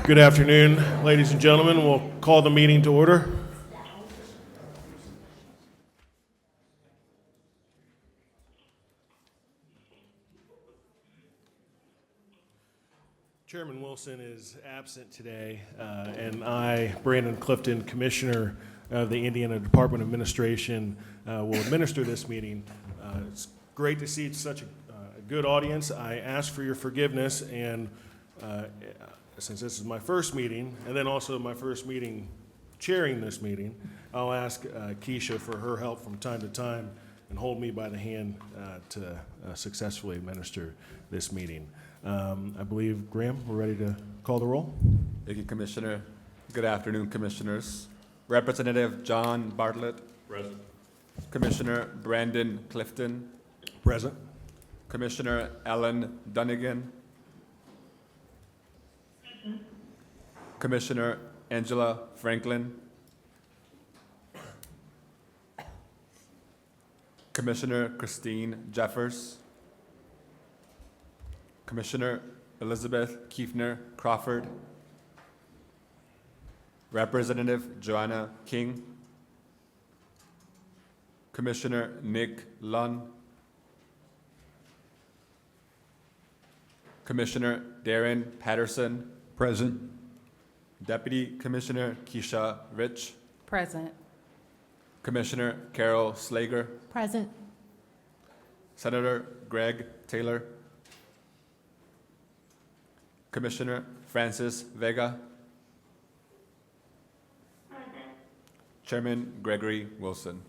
Good afternoon, ladies and gentlemen. We'll call the meeting to order. Chairman Wilson is absent today, and I, Brandon Clifton, Commissioner of the Indiana Department of Administration, will administer this meeting. It's great to see such a good audience. I ask for your forgiveness, and since this is my first meeting, and then also my first meeting chairing this meeting, I'll ask Keisha for her help from time to time and hold me by the hand to successfully administer this meeting. I believe, Graham, we're ready to call the roll. Thank you, Commissioner. Good afternoon, Commissioners. Representative John Bartlett. Present. Commissioner Brandon Clifton. Present. Commissioner Ellen Dunnigan. Commissioner Angela Franklin. Commissioner Christine Jeffers. Commissioner Elizabeth Kiefner Crawford. Representative Joanna King. Commissioner Nick Lunn. Commissioner Darren Patterson. Present. Deputy Commissioner Keisha Rich. Present. Commissioner Carol Slager. Present. Senator Greg Taylor. Commissioner Francis Vega. Chairman Gregory Wilson.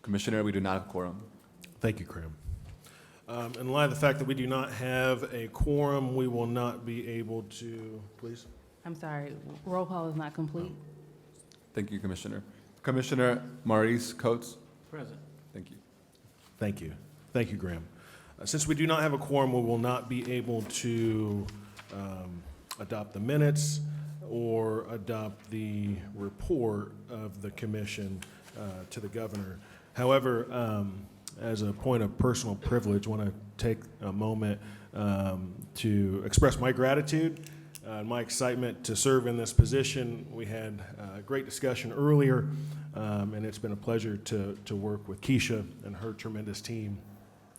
Commissioner, we do not have a quorum. Thank you, Graham. In light of the fact that we do not have a quorum, we will not be able to, please? I'm sorry, roll call is not complete. Thank you, Commissioner. Commissioner Maurice Coates. Present. Thank you. Thank you. Thank you, Graham. Since we do not have a quorum, we will not be able to adopt the minutes or adopt the report of the commission to the governor. However, as a point of personal privilege, I want to take a moment to express my gratitude and my excitement to serve in this position. We had a great discussion earlier, and it's been a pleasure to work with Keisha and her tremendous team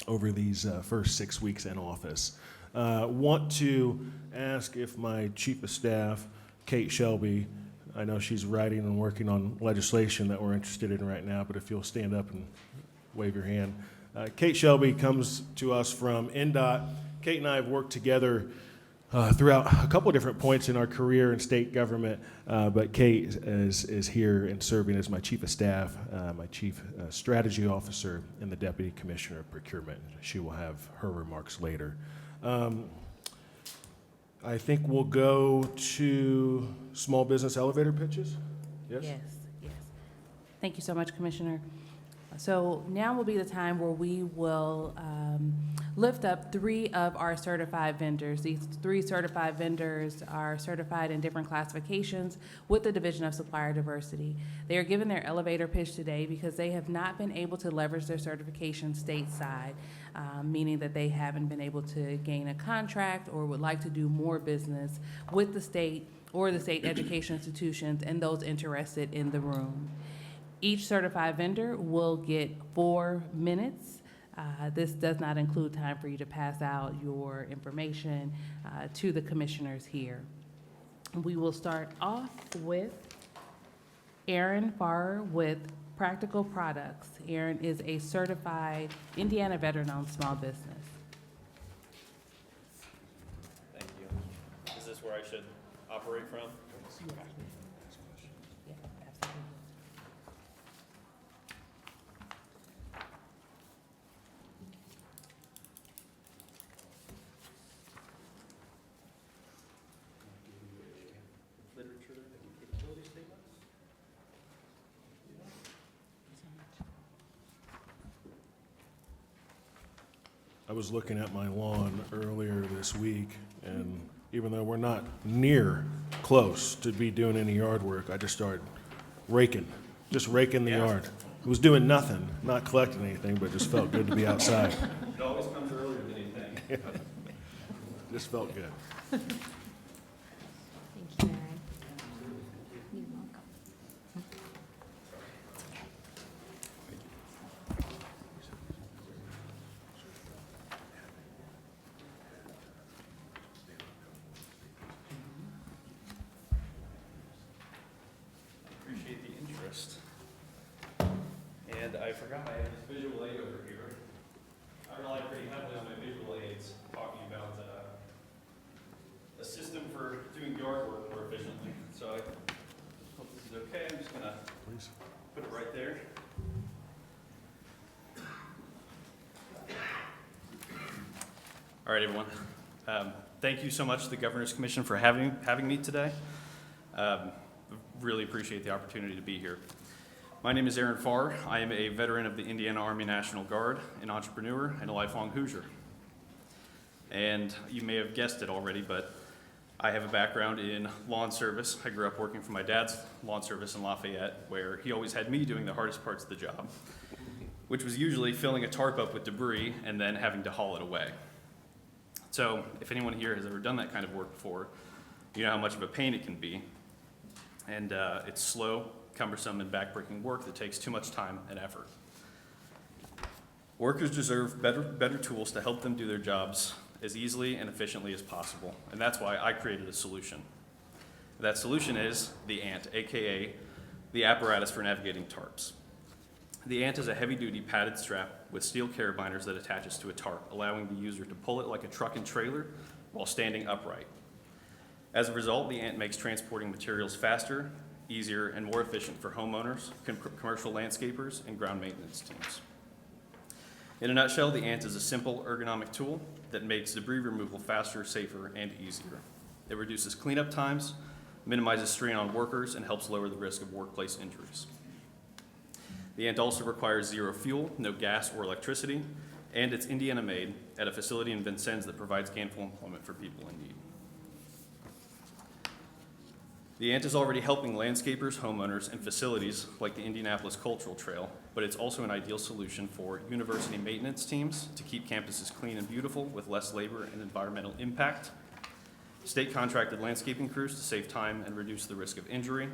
over these first 6 weeks in office. Want to ask if my chief of staff, Kate Shelby, I know she's writing and working on legislation that we're interested in right now, but if you'll stand up and wave your hand. Kate Shelby comes to us from NDOT. Kate and I have worked together throughout a couple of different points in our career in state government, but Kate is here and serving as my chief of staff, my chief strategy officer, and the deputy commissioner of procurement. She will have her remarks later. I think we'll go to small business elevator pitches. Yes? Yes. Thank you so much, Commissioner. So now will be the time where we will lift up 3 of our certified vendors. These 3 certified vendors are certified in different classifications with the Division of Supplier Diversity. They are given their elevator pitch today because they have not been able to leverage their certification stateside, meaning that they haven't been able to gain a contract or would like to do more business with the state or the state education institutions and those interested in the room. Each certified vendor will get 4 minutes. This does not include time for you to pass out your information to the commissioners here. We will start off with Aaron Farrer with Practical Products. Aaron is a certified Indiana veteran-owned small business. Thank you. Is this where I should operate from? Yeah, absolutely. Literature and capability statements? I was looking at my lawn earlier this week, and even though we're not near close to be doing any yard work, I just started raking the yard. It was doing nothing, not collecting anything, but just felt good to be outside. It always comes earlier than you think. Just felt good. And I forgot I have this visual aid over here. I rely pretty heavily on my visual aids, talking about a system for doing yard work more efficiently. So I hope this is okay. I'm just gonna Please. put it right there. All right, everyone. Thank you so much to the Governor's Commission for having me today. Really appreciate the opportunity to be here. My name is Aaron Farr. I am a veteran of the Indiana Army National Guard, an entrepreneur, and a lifelong Hoosier. And you may have guessed it already, but I have a background in lawn service. I grew up working for my dad's lawn service in Lafayette, where he always had me doing the hardest parts of the job, which was usually filling a tarp up with debris and then having to haul it away. So if anyone here has ever done that kind of work before, you know how much of a pain it can be. And it's slow, cumbersome, and backbreaking work that takes too much time and effort. Workers deserve better tools to help them do their jobs as easily and efficiently as possible, and that's why I created a solution. That solution is the Ant, aka the apparatus for navigating tarps. The Ant is a heavy-duty padded strap with steel carabiners that attaches to a tarp, allowing the user to pull it like a truck and trailer while standing upright. As a result, the Ant makes transporting materials faster, easier, and more efficient for homeowners, commercial landscapers, and ground maintenance teams. In a nutshell, the Ant is a simple ergonomic tool that makes debris removal faster, safer, and easier. It reduces cleanup times, minimizes strain on workers, and helps lower the risk of workplace injuries. The Ant also requires zero fuel, no gas or electricity, and it's Indiana-made at a facility in Vincennes that provides gainful employment for people in need. The Ant is already helping landscapers, homeowners, and facilities like the Indianapolis Cultural Trail, but it's also an ideal solution for university maintenance teams to keep campuses clean and beautiful with less labor and environmental impact, state contracted landscaping crews to save time and reduce the risk of injury,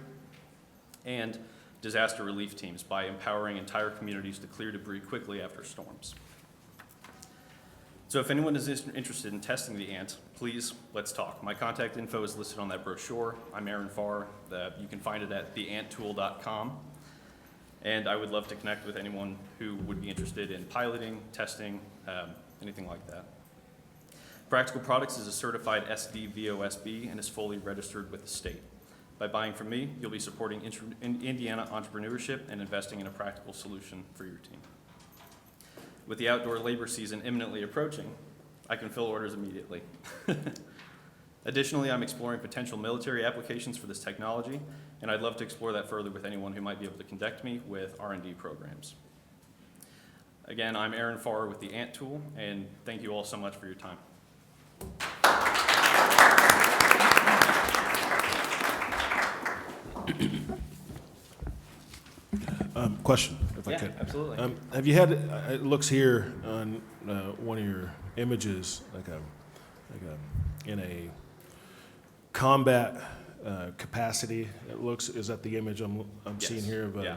and disaster relief teams by empowering entire communities to clear debris quickly after storms. So if anyone is interested in testing the Ant, please, let's talk. My contact info is listed on that brochure. I'm Aaron Farr. You can find it at theanttool.com. And I would love to connect with anyone who would be interested in piloting, testing, anything like that. Practical Products is a certified SDVOSB and is fully registered with the state. By buying from me, you'll be supporting Indiana entrepreneurship and investing in a practical solution for your team. With the outdoor labor season imminently approaching, I can fill orders immediately. Additionally, I'm exploring potential military applications for this technology, and I'd love to explore that further with anyone who might be able to connect me with R&D programs. Again, I'm Aaron Farr with the Ant Tool, and thank you all so much for your time. Question, if I could. Absolutely. Have you had, it looks here on one of your images, in a combat capacity, it looks, is that the image I'm seeing Yes. here of Yeah.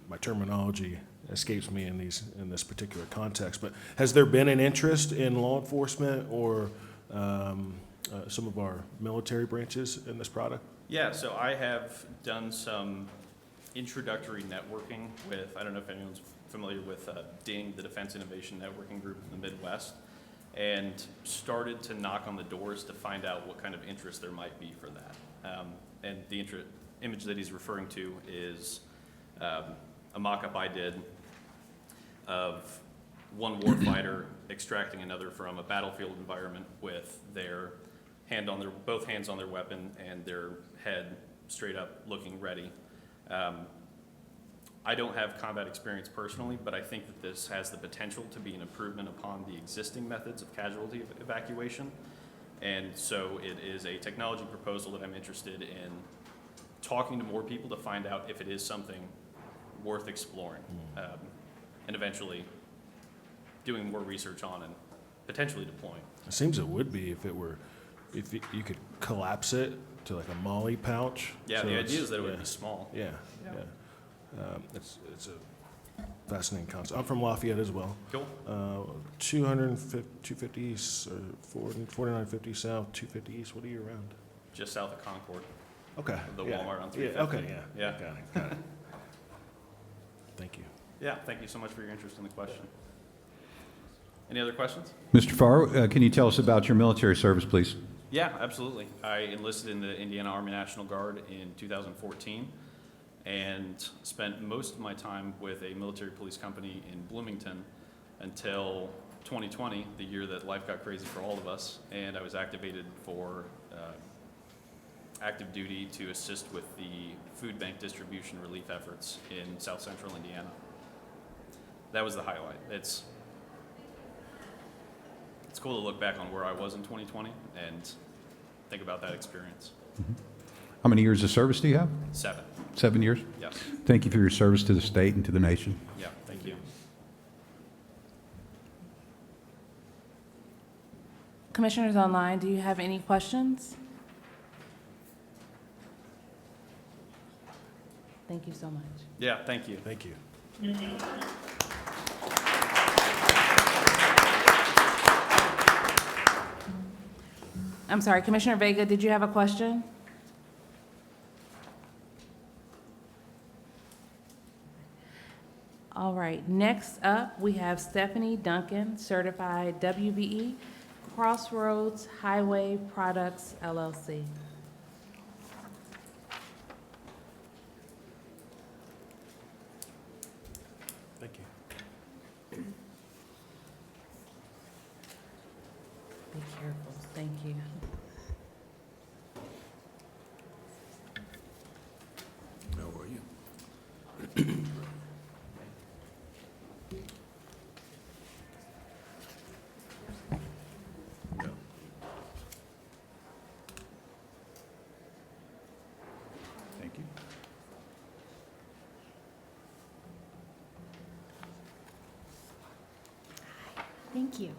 my terminology escapes me in this particular context, but has there been an interest in law enforcement or some of our military branches in this product? Yeah, so I have done some introductory networking with, I don't know if anyone's familiar with DING, the Defense Innovation Networking Group in the Midwest, and started to knock on the doors to find out what kind of interest there might be for that. And the image that he's referring to is a mock-up I did of one warfighter extracting another from a battlefield environment with their both hands on their weapon and their head straight up looking ready. I don't have combat experience personally, but I think that this has the potential to be an improvement upon the existing methods of casualty evacuation. And so it is a technology proposal that I'm interested in talking to more people to find out if it is something worth exploring, and eventually doing more research on and potentially deploying. It seems it would be if you could collapse it to like a Molly pouch. Yeah, So the it's- idea is that it would yeah. be small. Yeah, Yeah. yeah. It's a fascinating concept. I'm from Lafayette as well. Cool. 250 or 4950 south, 250 east. What are you around? Just south of Concord. Okay. The yeah. Walmart on Yeah. 350. Okay. Yeah. Yeah. Got it. Got it. Thank you. Yeah, thank you so much for your interest in the question. Any other questions? Mr. Farr, can you tell us about your military service, please? Yeah, absolutely. I enlisted in the Indiana Army National Guard in 2014 and spent most of my time with a military police company in Bloomington until 2020, the year that life got crazy for all of us, and I was activated for active duty to assist with the food bank distribution relief efforts in South Central Indiana. That was the highlight. It's cool to look back on where I was in 2020 and think about that experience. How many years of service do you have? 7. 7 years? Yes. Thank you for your service to the state and to the nation. Yeah, thank you. Commissioners online, do you have any questions? Thank you so much. Yeah, thank you. Thank you. I'm sorry, Commissioner Vega, did you have a question? All right, next up, we have Stephanie Duncan, certified WBE, Crossroads Highway Products LLC. Thank you. Be careful, thank you. How are you? No. Thank you. Thank you.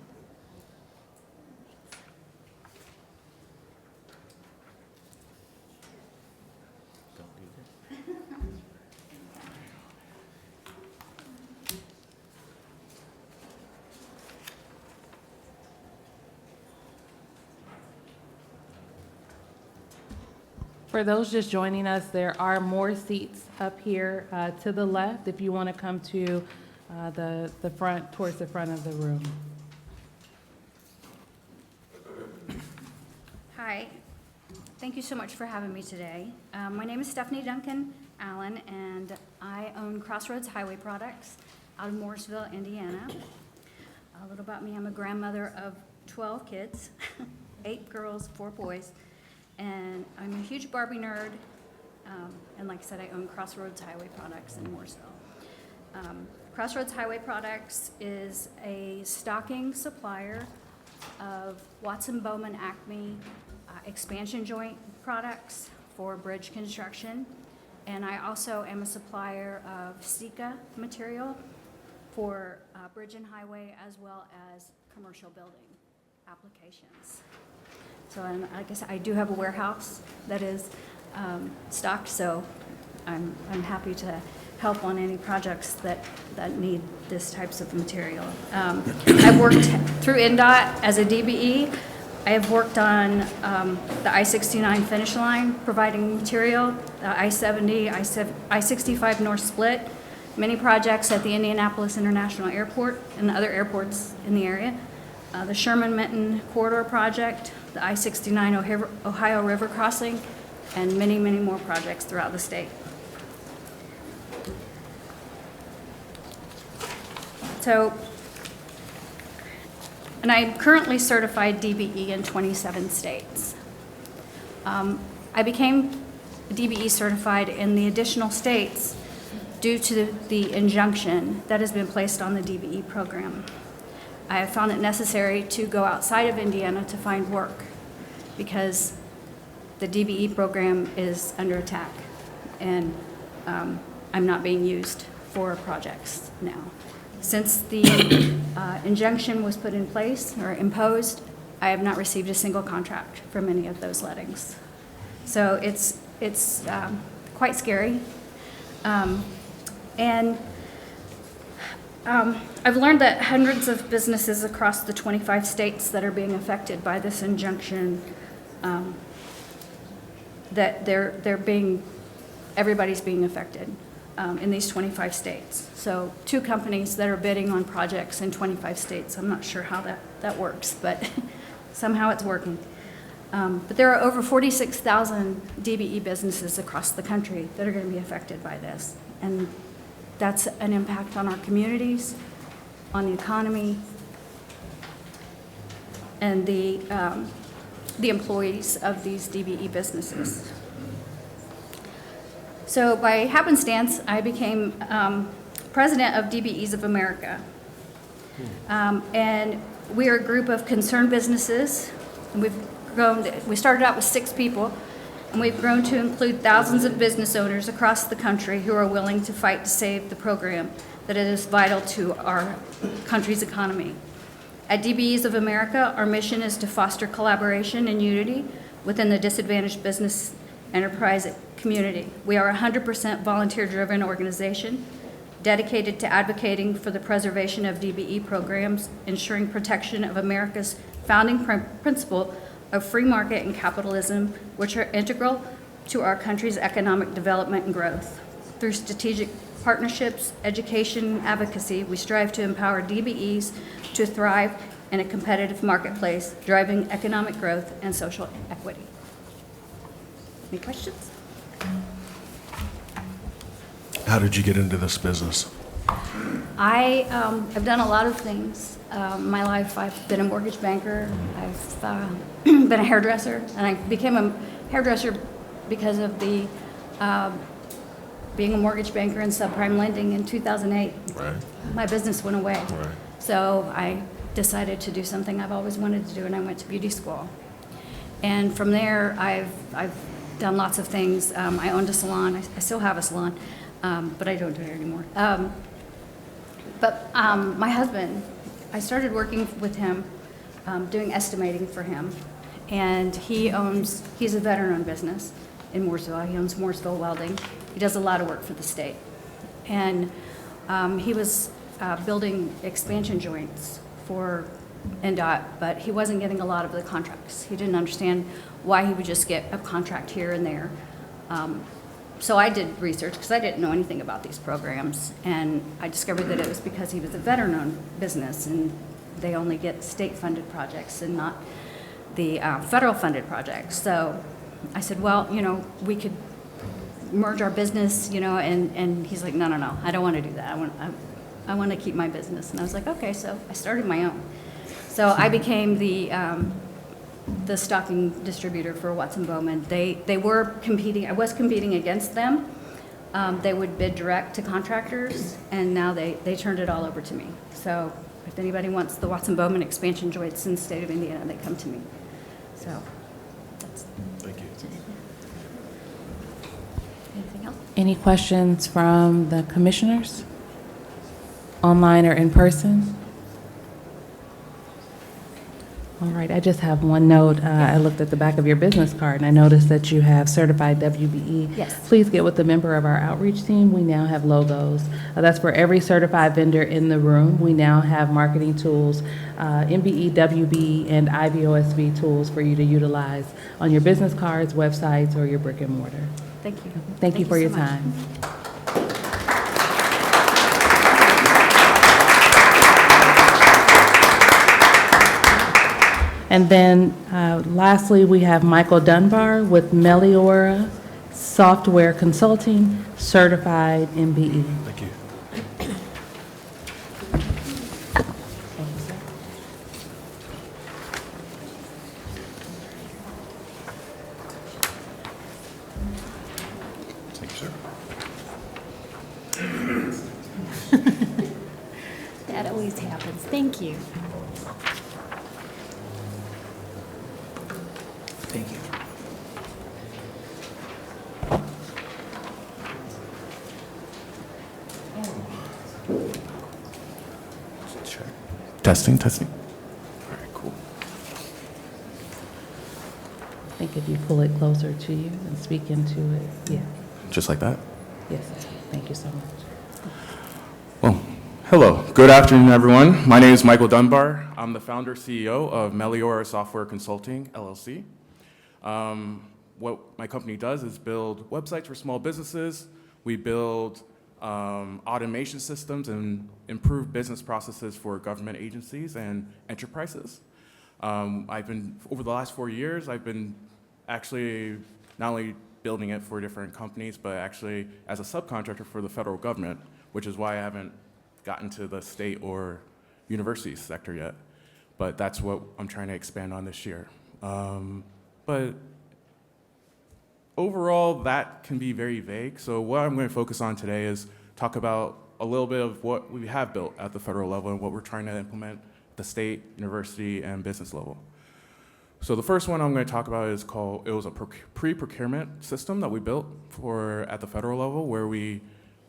Don't do that. For those just joining us, there are more seats up here to the left if you want to come to the front, towards the front of the room. Hi. Thank you so much for having me today. My name is Stephanie Duncan Allen, and I own Crossroads Highway Products out of Morrisville, Indiana. A little about me, I'm a grandmother of 12 kids, 8 girls, 4 boys, and I'm a huge Barbie nerd. And like I said, I own Crossroads Highway Products in Morrisville. Crossroads Highway Products is a stocking supplier of Watson Bowman Acme expansion joint products for bridge construction. And I also am a supplier of Sika material for bridge and highway as well as commercial building applications. So, and like I said, I do have a warehouse that is stocked, so I'm happy to help on any projects that need this types of material. I've worked through NDOT as a DBE. I have worked on the I-69 finish line, providing material, the I-70, I-65 North Split, many projects at the Indianapolis International Airport and other airports in the area, the Sherman-Minton Corridor Project, the I-69 Ohio River Crossing, and many, many more projects throughout the state. So, and I'm currently certified DBE in 27 states. I became DBE certified in the additional states due to the injunction that has been placed on the DBE program. I have found it necessary to go outside of Indiana to find work because the DBE program is under attack and I'm not being used for projects now. Since the injunction was put in place or imposed, I have not received a single contract from any of those lettings. So it's quite scary. And I've learned that hundreds of businesses across the 25 states that are being affected by this injunction, that everybody's being affected. in these 25 states. So 2 companies that are bidding on projects in 25 states. I'm not sure how that works, but somehow it's working. But there are over 46,000 DBE businesses across the country that are going to be affected by this. And that's an impact on our communities, on the economy, and the employees of these DBE businesses. So by happenstance, I became president of DBEs of America. And we are a group of concerned businesses. And we started out with 6 people, and we've grown to include thousands of business owners across the country who are willing to fight to save the program that is vital to our country's economy. At DBEs of America, our mission is to foster collaboration and unity within the disadvantaged business enterprise community. We are a 100% volunteer-driven organization dedicated to advocating for the preservation of DBE programs, ensuring protection of America's founding principle of free market and capitalism, which are integral to our country's economic development and growth. Through strategic partnerships, education, and advocacy, we strive to empower DBEs to thrive in a competitive marketplace, driving economic growth and social equity. Any questions? How did you get into this business? I've done a lot of things. In my life, I've been a mortgage banker, I've been a hairdresser, and I became a hairdresser because of the being a mortgage banker in subprime lending in 2008. Right. My business went away. Right. So I decided to do something I've always wanted to do, and I went to beauty school. And from there, I've done lots of things. I owned a salon. I still have a salon, but I don't do it anymore. But my husband, I started working with him, doing estimating for him. And he's a veteran-owned business in Mooresville. He owns Mooresville Welding. He does a lot of work for the state. And he was building expansion joints for NDOT, but he wasn't getting a lot of the contracts. He didn't understand why he would just get a contract here and there. So I did research because I didn't know anything about these programs, and I discovered that it was because he was a veteran-owned business, and they only get state-funded projects and not the federal-funded projects. So I said, well, we could merge our business, and he's like, no, I don't want to do that. I want to keep my business. And I was like, okay, so I started my own. So I became the stocking distributor for Watson Bowman. They were competing. I was competing against them. They would bid direct to contractors, and now they turned it all over to me. So if anybody wants the Watson Bowman expansion joints in the state of Indiana, they come to me. So that's Thank you. anything else? Any questions from the commissioners, online or in person? All right, I just have one note. I looked at the back of your business card, and I noticed that you have certified WBE. Yes. Please get with a member of our outreach team. We now have logos. That's for every certified vendor in the room. We now have marketing tools, MBE, WBE, and IVOSV tools for you to utilize on your business cards, websites, or your brick and mortar. Thank you. Thank you for your so much. time. And then lastly, we have Michael Dunbar with Meliora Software Consulting, certified MBE. Thank you. Thank you, sir. That always happens. Thank you. Thank you. Check. Testing. All right, cool. I think if you pull it closer to you and speak into it, yeah, Just like that. yes, thank you so much. Well, hello. Good afternoon, everyone. My name is Michael Dunbar. I'm the founder CEO of Meliora Software Consulting, LLC. What my company does is build websites for small businesses. We build automation systems and improve business processes for government agencies and enterprises. Over the last 4 years, I've been actually not only building it for different companies, but actually as a subcontractor for the federal government, which is why I haven't gotten to the state or university sector yet. But that's what I'm trying to expand on this year. But overall, that can be very vague. So what I'm going to focus on today is talk about a little bit of what we have built at the federal level and what we're trying to implement at the state, university, and business level. So the first one I'm going to talk about is it was a pre-procurement system that we built at the federal level, where we,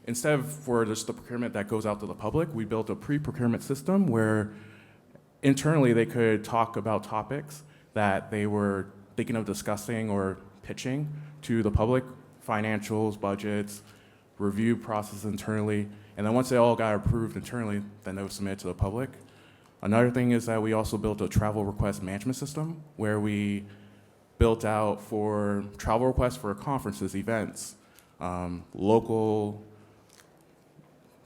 instead of for just the procurement that goes out to the public, we built a pre-procurement system where internally they could talk about topics that they were thinking of discussing or pitching to the public, financials, budgets, review process internally, and then once they all got approved internally, then they would submit it to the public. Another thing is that we also built a travel request management system where we built out for travel requests for conferences, events, local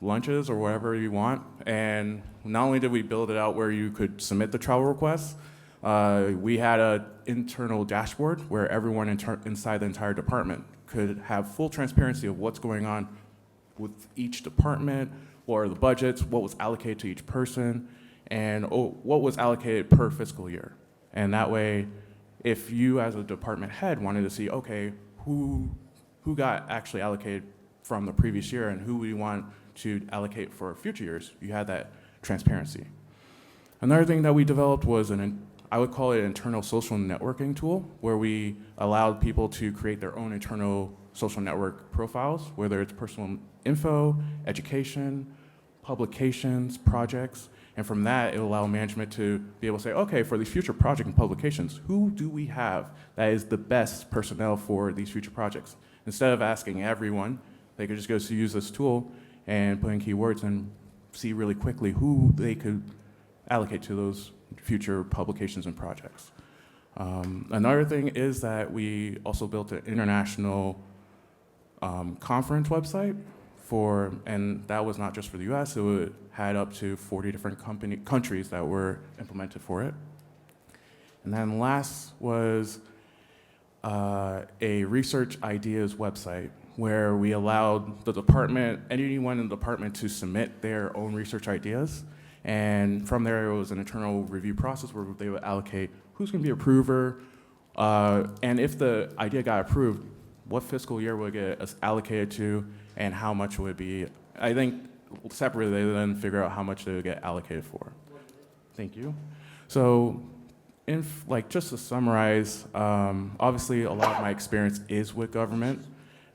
lunches or whatever you want. And not only did we build it out where you could submit the travel requests, we had an internal dashboard where everyone inside the entire department could have full transparency of what's going on with each department, what are the budgets, what was allocated to each person, and what was allocated per fiscal year. And that way, if you as a department head wanted to see, okay, who got actually allocated from the previous year and who we want to allocate for future years, you had that transparency. Another thing that we developed was I would call it an internal social networking tool, where we allowed people to create their own internal social network profiles, whether it's personal info, education, publications, projects. And from that, it will allow management to be able to say, okay, for these future projects and publications, who do we have that is the best personnel for these future projects? Instead of asking everyone, they could just go to use this tool and put in keywords and see really quickly who they could allocate to those future publications and projects. Another thing is that we also built an international conference website and that was not just for the US, it had up to 40 different countries that were implemented for it. And then last was a research ideas website where we allowed the department, anyone in the department to submit their own research ideas. And from there, it was an internal review process where they would allocate who's going to be approver, and if the idea got approved, what fiscal year would it get allocated to, and how much would it be. I think separately, they then figure out how much they would get allocated for. Thank you. So, just to summarize, obviously a lot of my experience is with government,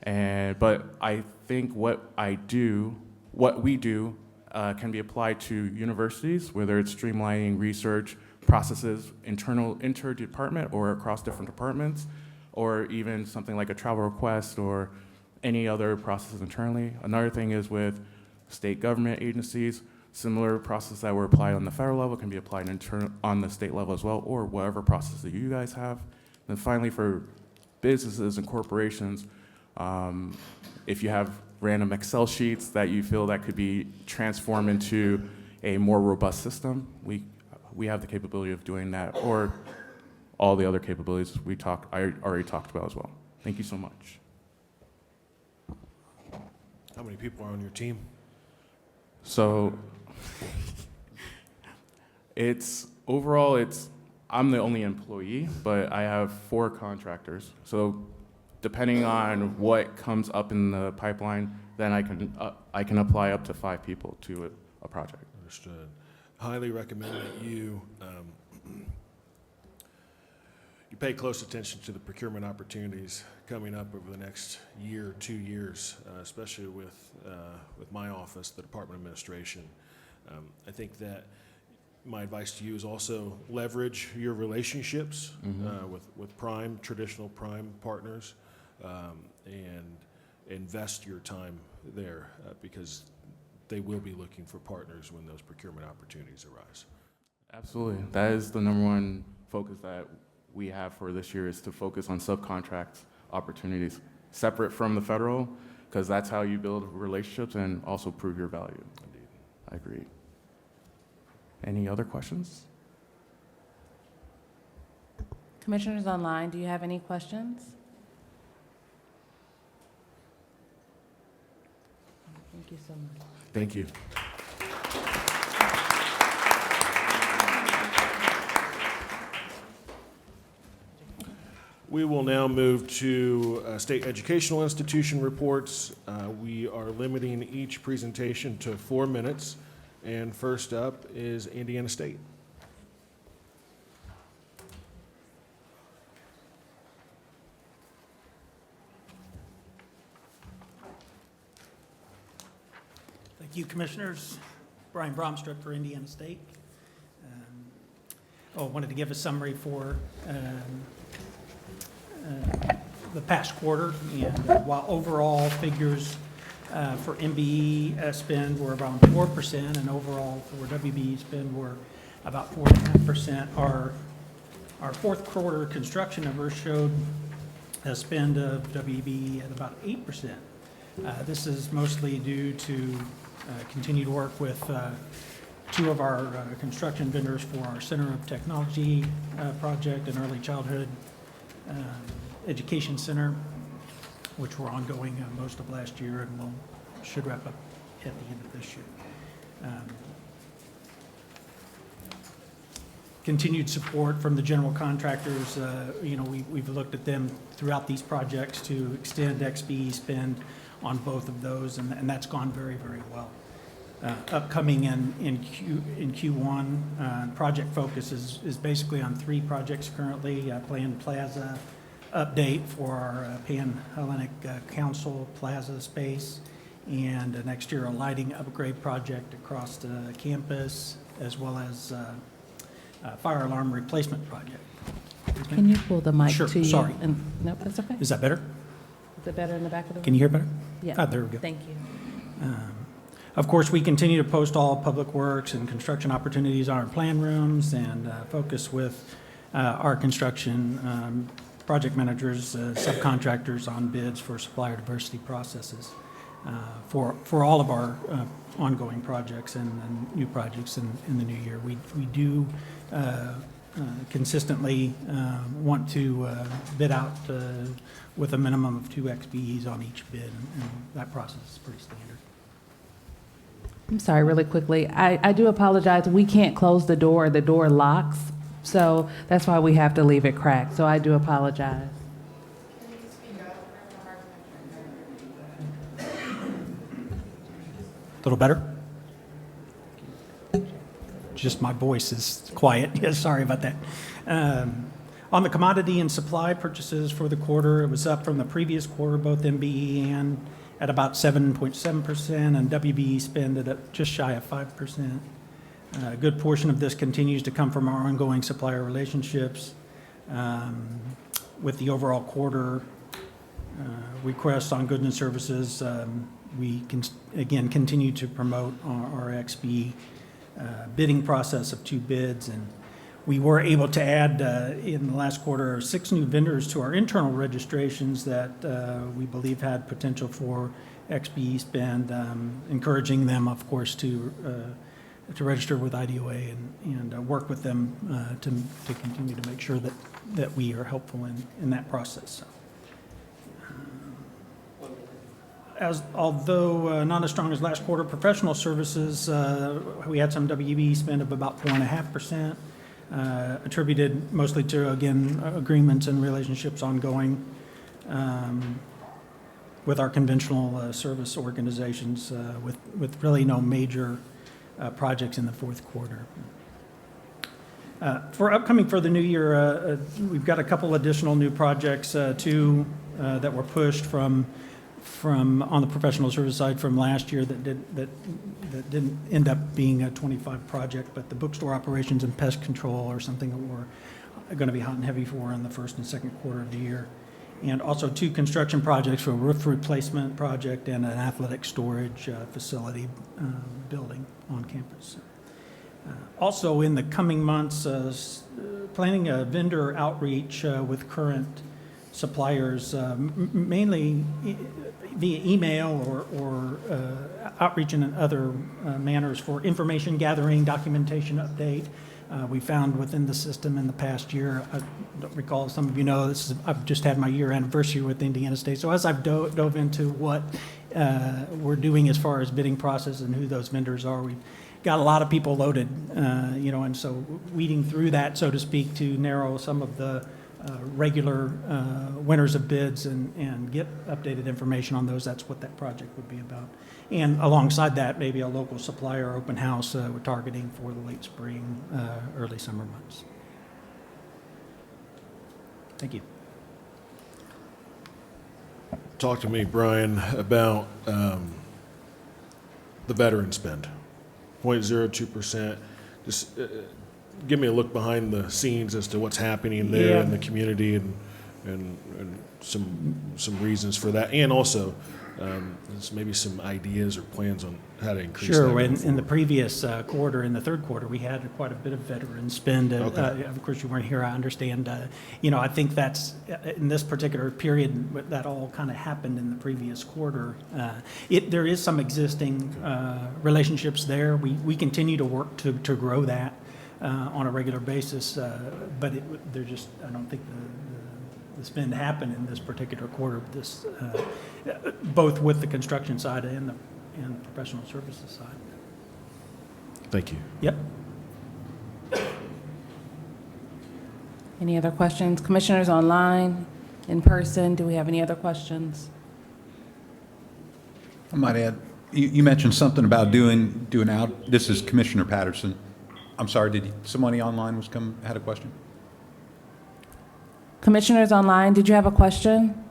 but I think what we do can be applied to universities, whether it's streamlining research processes, inter-department or across different departments, or even something like a travel request or any other processes internally. Another thing is with state government agencies, similar processes that were applied on the federal level can be applied on the state level as well, or whatever process that you guys have. And finally, for businesses and corporations, if you have random Excel sheets that you feel that could be transformed into a more robust system, we have the capability of doing that, or all the other capabilities I already talked about as well. Thank you so much. How many people are on your team? So I'm the only employee, but I have 4 contractors. So depending on what comes up in the pipeline, then I can apply up to 5 people to a project. Understood. Highly recommend that you pay close attention to the procurement opportunities coming up over the next year, 2 years, especially with my office, the Department of Administration. I think that my advice to you is also leverage your relationships with traditional prime partners, and invest your time there because they will be looking for partners when those procurement opportunities arise. Absolutely. That is the number one focus that we have for this year, is to focus on subcontract opportunities separate from the federal, because that's how you build relationships and also prove your value. I agree. Any other questions? Commissioners online, do you have any questions? Thank you so much. Thank you. We will now move to state educational institution reports. We are limiting each presentation to 4 minutes. And first up is Indiana State. Thank you, Commissioners. Brian Bromstrup for Indiana State. Wanted to give a summary for the past quarter. And while overall figures for MBE spend were around 4%, and overall for WBE spend were about 4.5%, our fourth quarter construction numbers showed a spend of WBE at about 8%. This is mostly due to continued work with two of our construction vendors for our Center of Technology project and Early Childhood Education Center, which were ongoing most of last year and should wrap up at the end of this year. Continued support from the general contractors. We've looked at them throughout these projects to extend XBE spend on both of those, and that's gone very, very well. Upcoming in Q1, project focus is basically on 3 projects currently. Planned plaza update for our Pan-Hellenic Council Plaza space, and an exterior lighting upgrade project across the campus, as well as fire alarm replacement project. Can you pull the mic Sure, to you? sorry. No, that's okay. Is that better? Is it better in the back of the room? Can you hear better? Yeah. Ah, there we go. Thank you. Of course, we continue to post all public works and construction opportunities on our plan rooms and focus with our construction project managers, subcontractors on bids for supplier diversity processes for all of our ongoing projects and new projects in the new year. We do consistently want to bid out with a minimum of 2 XBEs on each bid, and that process is pretty standard. I'm sorry, really quickly. I do apologize. We can't close the door. The door locks. So that's why we have to leave it cracked. So I do apologize. A little better? Just my voice is quiet. Yeah, sorry about that. On the commodity and supply purchases for the quarter, it was up from the previous quarter, both MBE and at about 7.7%, and WBE spend at just shy of 5%. A good portion of this continues to come from our ongoing supplier relationships. With the overall quarter requests on goods and services, we can again continue to promote our XB bidding process of 2 bids, and we were able to add in the last quarter 6 new vendors to our internal registrations that we believe had potential for XBE spend, encouraging them, of course, to register with IDOA and work with them to continue to make sure that we are helpful in that process. Although not as strong as last quarter, professional services, we had some WBE spend of about 4.5%, attributed mostly to, again, agreements and relationships ongoing with our conventional service organizations, with really no major projects in the fourth quarter. For upcoming for the new year, we've got a couple additional new projects, 2 that were pushed from on the professional service side from last year that didn't end up being a 25 project, but the bookstore operations and pest control are something that we're going to be hot and heavy for in the first and second quarter of the year. And also 2 construction projects for a roof replacement project and an athletic storage facility building on campus. Also in the coming months, planning a vendor outreach with current suppliers, mainly via email or outreach in other manners for information gathering, documentation update. We found within the system in the past year, I don't recall, some of you know, I've just had my year anniversary with Indiana State. So as I've dove into what we're doing as far as bidding process and who those vendors are, we've got a lot of people loaded, and so weeding through that, so to speak, to narrow some of the regular winners of bids and get updated information on those. That's what that project would be about. And alongside that, maybe a local supplier open house we're targeting for the late spring, early summer months. Thank you. Talk to me, Brian, about the veteran spend, 0.02%. Just give me a look behind the scenes as to what's happening there Yeah. in the community and some reasons for that, and also maybe some ideas or plans on how to increase that. Sure. going In the forward. previous quarter, in the third quarter, we had quite a bit of veteran spend. Okay. Of course, you weren't here, I understand. I think that's, in this particular period, that all kind of happened in the previous quarter. There is some existing relationships there. We continue to work to grow that on a regular basis, but I don't think the spend happened in this particular quarter, both with the construction side and the professional services side. Thank you. Yep. Any other questions? Commissioners online, in person, do we have any other questions? I might add, you mentioned something about doing out, this is Commissioner Patterson. I'm sorry, somebody online had a question? Commissioners online, did you have a question?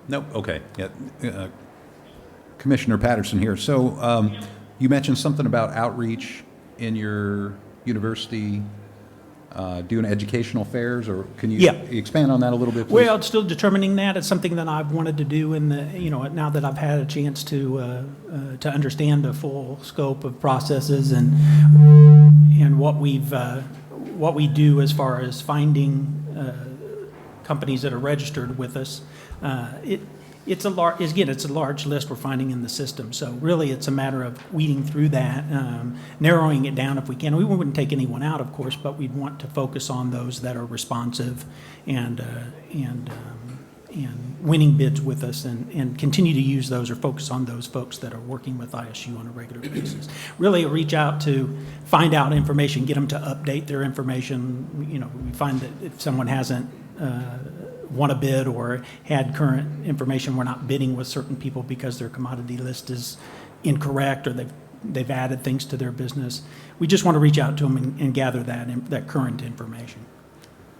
Nope, okay. Yeah. Commissioner Patterson here. So you mentioned something about outreach in your university, doing educational fairs, or can you Yeah. expand on that a little bit, please? Well, it's still determining that. It's something that I've wanted to do now that I've had a chance to understand the full scope of processes and what we do as far as finding companies that are registered with us. It's a large list we're finding in the system. So really, it's a matter of weeding through that, narrowing it down if we can. We wouldn't take anyone out, of course, but we'd want to focus on those that are responsive and winning bids with us, and continue to use those or focus on those folks that are working with ISU on a regular basis. Really reach out to find out information, get them to update their information. We find that if someone hasn't won a bid or had current information, we're not bidding with certain people because their commodity list is incorrect or they've added things to their business. We just want to reach out to them and gather that current information.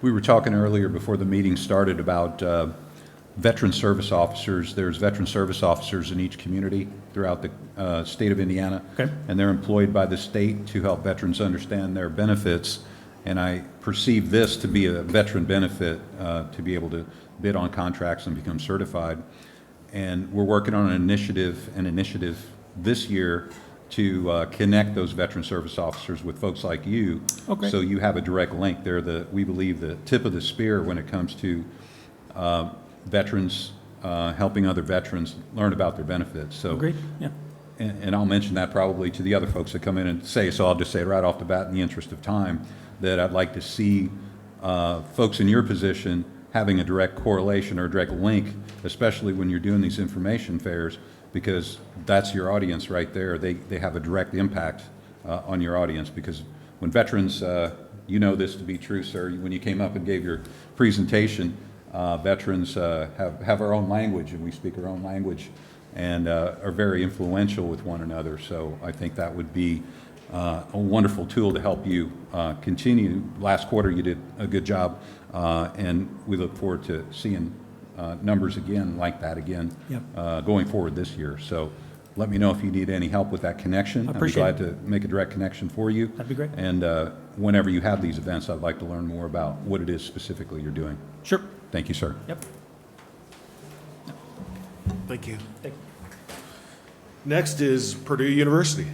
We were talking earlier before the meeting started about veteran service officers. There's veteran service officers in each community throughout the state of Indiana. Okay. And they're employed by the state to help veterans understand their benefits. And I perceive this to be a veteran benefit, to be able to bid on contracts and become certified. And we're working on an initiative this year to connect those veteran service officers with folks like you. Okay. So you have a direct link. They're we believe, the tip of the spear when it comes to veterans, helping other veterans learn about their benefits. So, Agreed? Yeah. and I'll mention that probably to the other folks that come in and say, so I'll just say it right off the bat in the interest of time, that I'd like to see folks in your position having a direct correlation or a direct link, especially when you're doing these information fairs, because that's your audience right there. They have a direct impact on your audience, because when veterans, you know this to be true, sir, when you came up and gave your presentation, veterans have our own language, and we speak our own language, and are very influential with one another. So I think that would be a wonderful tool to help you continue. Last quarter you did a good job, and we look forward to seeing numbers again like that again. Yep. Going forward this year. So let me know if you need any help with that connection. I appreciate I'd be glad to make a direct connection for you. That'd be great. And whenever you have these events, I'd like to learn more about what it is specifically you're doing. Sure. Thank you, sir. Yep. Thank you. Thank you. Next is Purdue University.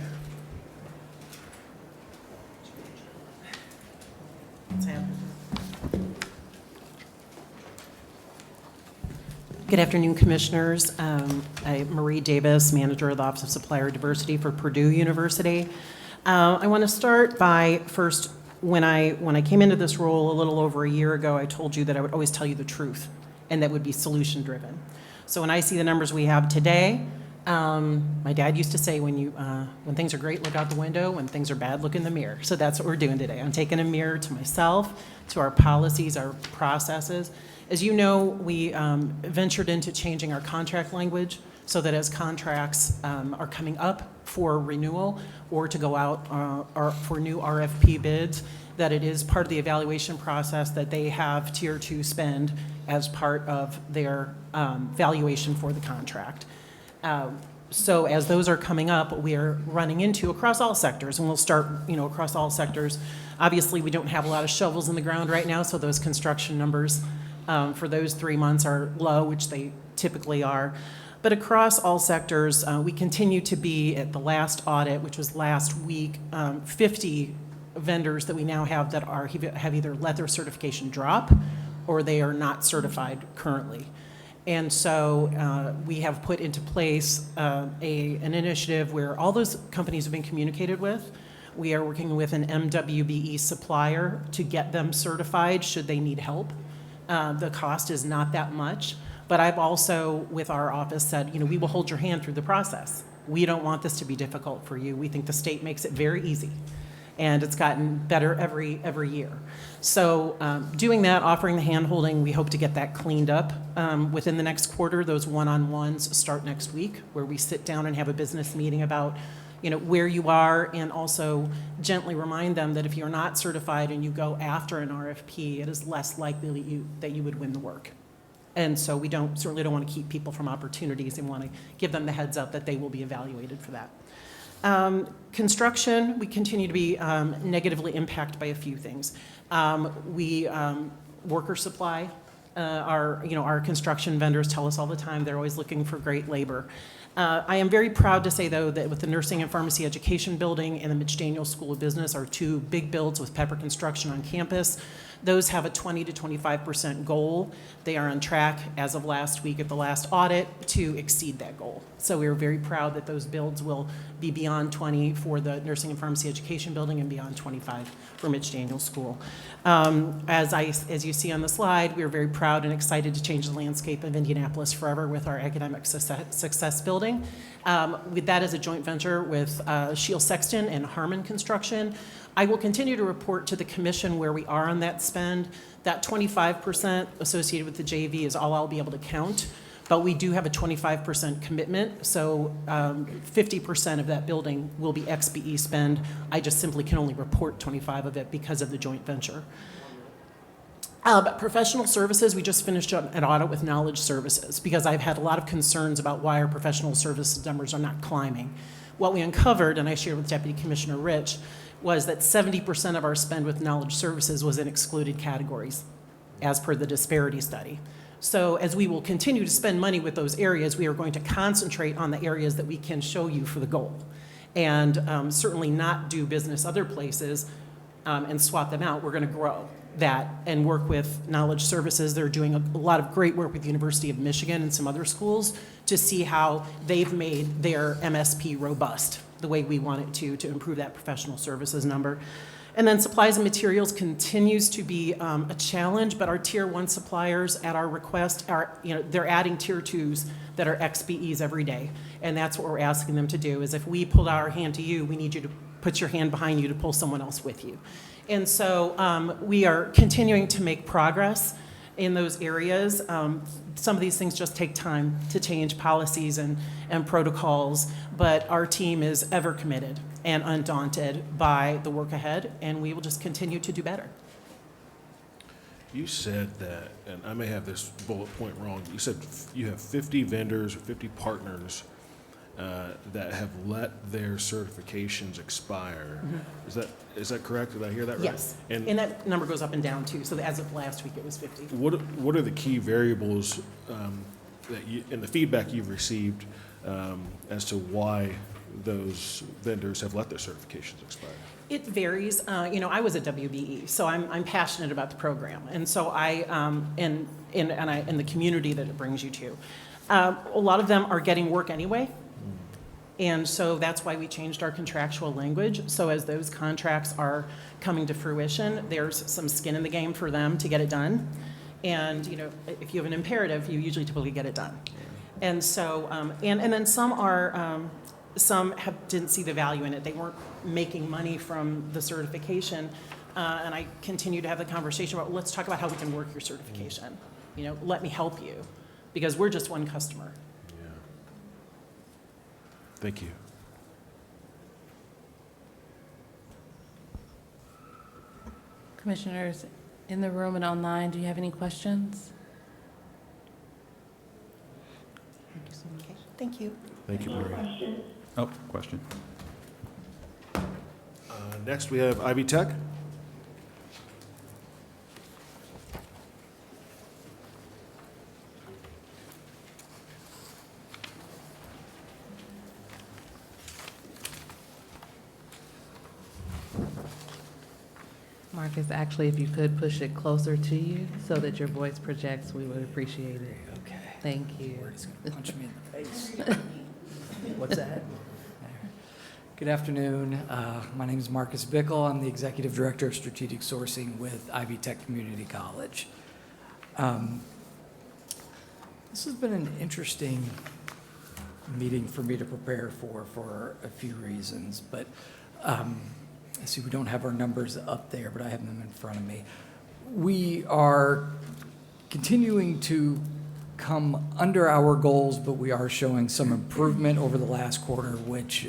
Good afternoon, Commissioners. I'm Marie Davis, Manager of the Office of Supplier Diversity for Purdue University. I want to start by first, when I came into this role a little over a year ago, I told you that I would always tell you the truth, and that would be solution-driven. So when I see the numbers we have today, my dad used to say, when things are great, look out the window. When things are bad, look in the mirror. So that's what we're doing today. I'm taking a mirror to myself, to our policies, our processes. As you know, we ventured into changing our contract language so that as contracts are coming up for renewal or to go out or for new RFP bids, that it is part of the evaluation process that they have tier 2 spend as part of their valuation for the contract. So as those are coming up, we are running into across all sectors, and we'll start, across all sectors. Obviously, we don't have a lot of shovels in the ground right now, so those construction numbers for those 3 months are low, which they typically are. But across all sectors, we continue to be at the last audit, which was last week, 50 vendors that we now have that have either let their certification drop or they are not certified currently. And so we have put into place an initiative where all those companies have been communicated with. We are working with an MWBE supplier to get them certified should they need help. The cost is not that much, but I've also, with our office, said, we will hold your hand through the process. We don't want this to be difficult for you. We think the state makes it very easy, and it's gotten better every year. So doing that, offering the hand-holding, we hope to get that cleaned up within the next quarter. Those one-on-ones start next week, where we sit down and have a business meeting about where you are, and also gently remind them that if you're not certified and you go after an RFP, it is less likely that you would win the work. And so we certainly don't want to keep people from opportunities, and want to give them the heads up that they will be evaluated for that. Construction, we continue to be negatively impacted by a few things. Worker supply. Our construction vendors tell us all the time they're always looking for great labor. I am very proud to say, though, that with the Nursing and Pharmacy Education Building and the Mitch Daniels School of Business, our 2 big builds with Pepper Construction on campus, those have a 20 to 25% goal. They are on track, as of last week at the last audit, to exceed that goal. So we are very proud that those builds will be beyond 20 for the Nursing and Pharmacy Education Building and beyond 25 for Mitch Daniels School. As you see on the slide, we are very proud and excited to change the landscape of Indianapolis forever with our Academic Success Building. That is a joint venture with Shield Sexton and Harmon Construction. I will continue to report to the commission where we are on that spend. That 25% associated with the JV is all I'll be able to count, but we do have a 25% commitment, so 50% of that building will be XBE spend. I just simply can only report 25 of it because of the joint venture. But professional services, we just finished an audit with Knowledge Services because I've had a lot of concerns about why our professional services numbers are not climbing. What we uncovered, and I shared with Deputy Commissioner Rich, was that 70% of our spend with Knowledge Services was in excluded categories, as per the disparity study. So as we will continue to spend money with those areas, we are going to concentrate on the areas that we can show you for the goal, and certainly not do business other places and swap them out. We're going to grow that and work with Knowledge Services. They're doing a lot of great work with the University of Michigan and some other schools to see how they've made their MSP robust the way we want it to improve that professional services number. And then supplies and materials continues to be a challenge, but our tier 1 suppliers at our request they're adding tier 2s that are XBEs every day. And that's what we're asking them to do, is if we pulled our hand to you, we need you to put your hand behind you to pull someone else with you. And so we are continuing to make progress in those areas. Some of these things just take time to change policies and protocols, but our team is ever committed and undaunted by the work ahead, and we will just continue to do better. You said that, and I may have this bullet point wrong, you said you have 50 vendors or 50 partners that have let their certifications expire. Mm-hmm. Is that correct? Did I hear that right? Yes, and that number goes up and down too. So as of last week, it was 50. What are the key variables that in the feedback you've received as to why those vendors have let their certifications expire? It varies. I was a WBE, so I'm passionate about the program, and so and the community that it brings you to. A lot of them are getting work anyway, and so that's why we changed our contractual language. So as those contracts are coming to fruition, there's some skin in the game for them to get it done. And if you have an imperative, you usually typically get it done. And so, and then some didn't see the value in it. They weren't making money from the certification. And I continue to have the conversation about, let's talk about how we can work your certification. Let me help you, because we're just one customer. Yeah. Thank you. Commissioners in the room and online, do you have any questions? Thank you so much. Thank you. Thank you, Mary. Oh, question. Next, we have Ivy Tech. Marcus, actually, if you could push it closer to you so that your voice projects, we would appreciate it. Okay. Thank you. Word is gonna punch me in the face. What's that? Good afternoon. My name is Marcus Bickle. I'm the Executive Director of Strategic Sourcing with Ivy Tech Community College. This has been an interesting meeting for me to prepare for a few reasons, but I see we don't have our numbers up there, but I have them in front of me. We are continuing to come under our goals, but we are showing some improvement over the last quarter, which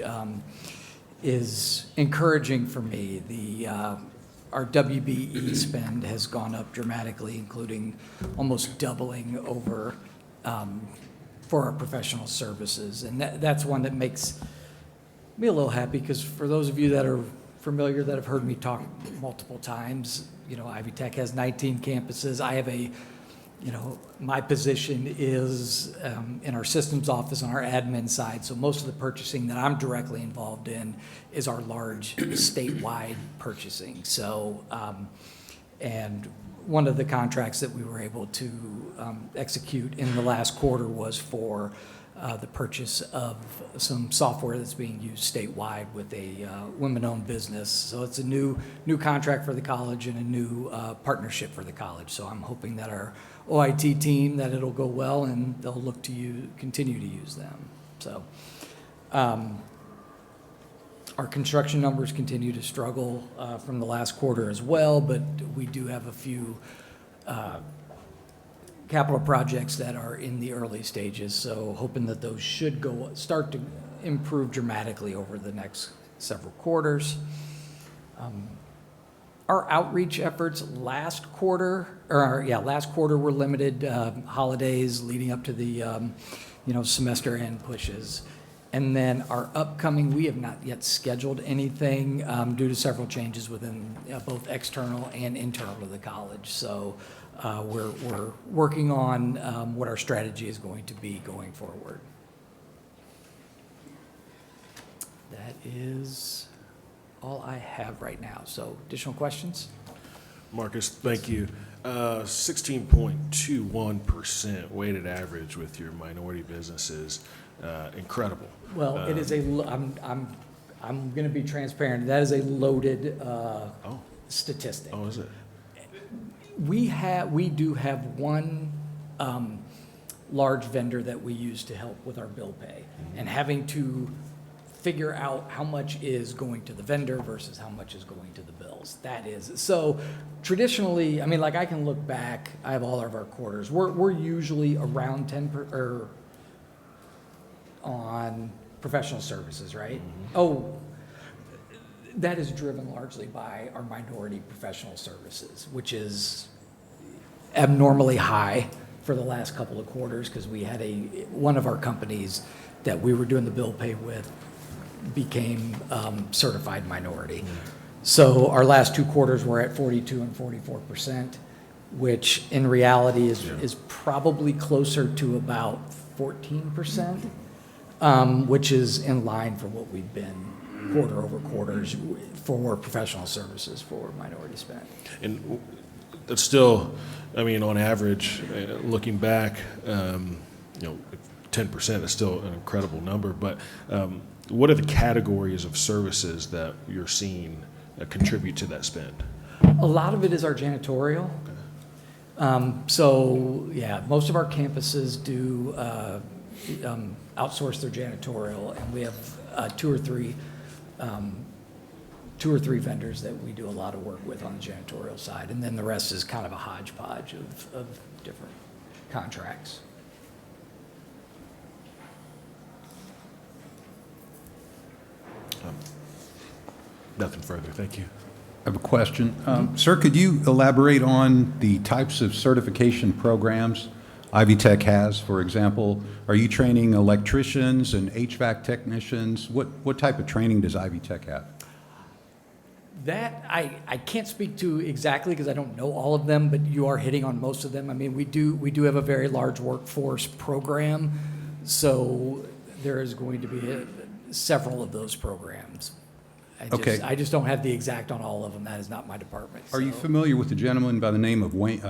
is encouraging for me. Our WBE spend has gone up dramatically, including almost doubling over for our professional services. And that's one that makes me a little happy, because for those of you that are familiar, that have heard me talk multiple times, Ivy Tech has 19 campuses. I have my position is in our systems office on our admin side, so most of the purchasing that I'm directly involved in is our large statewide purchasing. So, and one of the contracts that we were able to execute in the last quarter was for the purchase of some software that's being used statewide with a women-owned business. So it's a new contract for the college and a new partnership for the college. So I'm hoping that our OIT team, that it'll go well and they'll look to continue to use them. So our construction numbers continue to struggle from the last quarter as well, but we do have a few capital projects that are in the early stages, so hoping that those should start to improve dramatically over the next several quarters. Our outreach efforts last quarter were limited, holidays leading up to the semester end pushes. And then our upcoming, we have not yet scheduled anything due to several changes within both external and internal to the college. So we're working on what our strategy is going to be going forward. That is all I have right now. So additional questions? Marcus, thank you. 16.21% weighted average with your minority businesses. Incredible. Well, it is I'm going to be transparent. That is a loaded statistic. Oh, is it? We do have one large vendor that we use to help with our bill pay, and having to figure out how much is going to the vendor versus how much is going to the bills. That is, so traditionally, I mean, like I can look back, I have all of our quarters. We're usually around 10% on professional services, right? Oh, that is driven largely by our minority professional services, which is abnormally high for the last couple of quarters, because we had one of our companies that we were doing the bill pay with became certified minority. So our last two quarters were at 42 and 44%, which in reality is probably closer to about 14%. which is in line for what we've been quarter over quarters for professional services for minority spend. And that's still, I mean, on average, looking back, 10% is still an incredible number, but what are the categories of services that you're seeing contribute to that spend? A lot of it is our janitorial. So, yeah, most of our campuses do outsource their janitorial, and we have two or three vendors that we do a lot of work with on the janitorial side, and then the rest is kind of a hodgepodge of different contracts. Nothing further, thank you. I have a question. Sir, could you elaborate on the types of certification programs Ivy Tech has? For example, are you training electricians and HVAC technicians? What type of training does Ivy Tech have? That, I can't speak to exactly because I don't know all of them, but you are hitting on most of them. I mean, we do have a very large workforce program, so there is going to be several of those programs. Okay. I just don't have the exact on all of them. That is not my department. Are you familiar with a gentleman by the name of Wayne?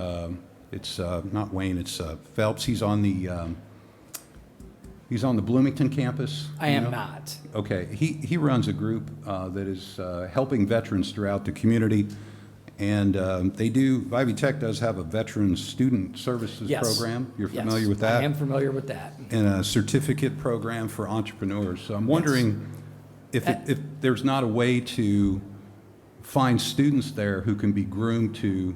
It's not Wayne. It's Phelps. He's on the Bloomington campus. I am not. Okay. He runs a group that is helping veterans throughout the community, and Ivy Tech does have a veteran student services Yes. program. You're Yes, familiar with that? I am familiar with that. And a certificate program for entrepreneurs. So I'm wondering if there's not a way to find students there who can be groomed to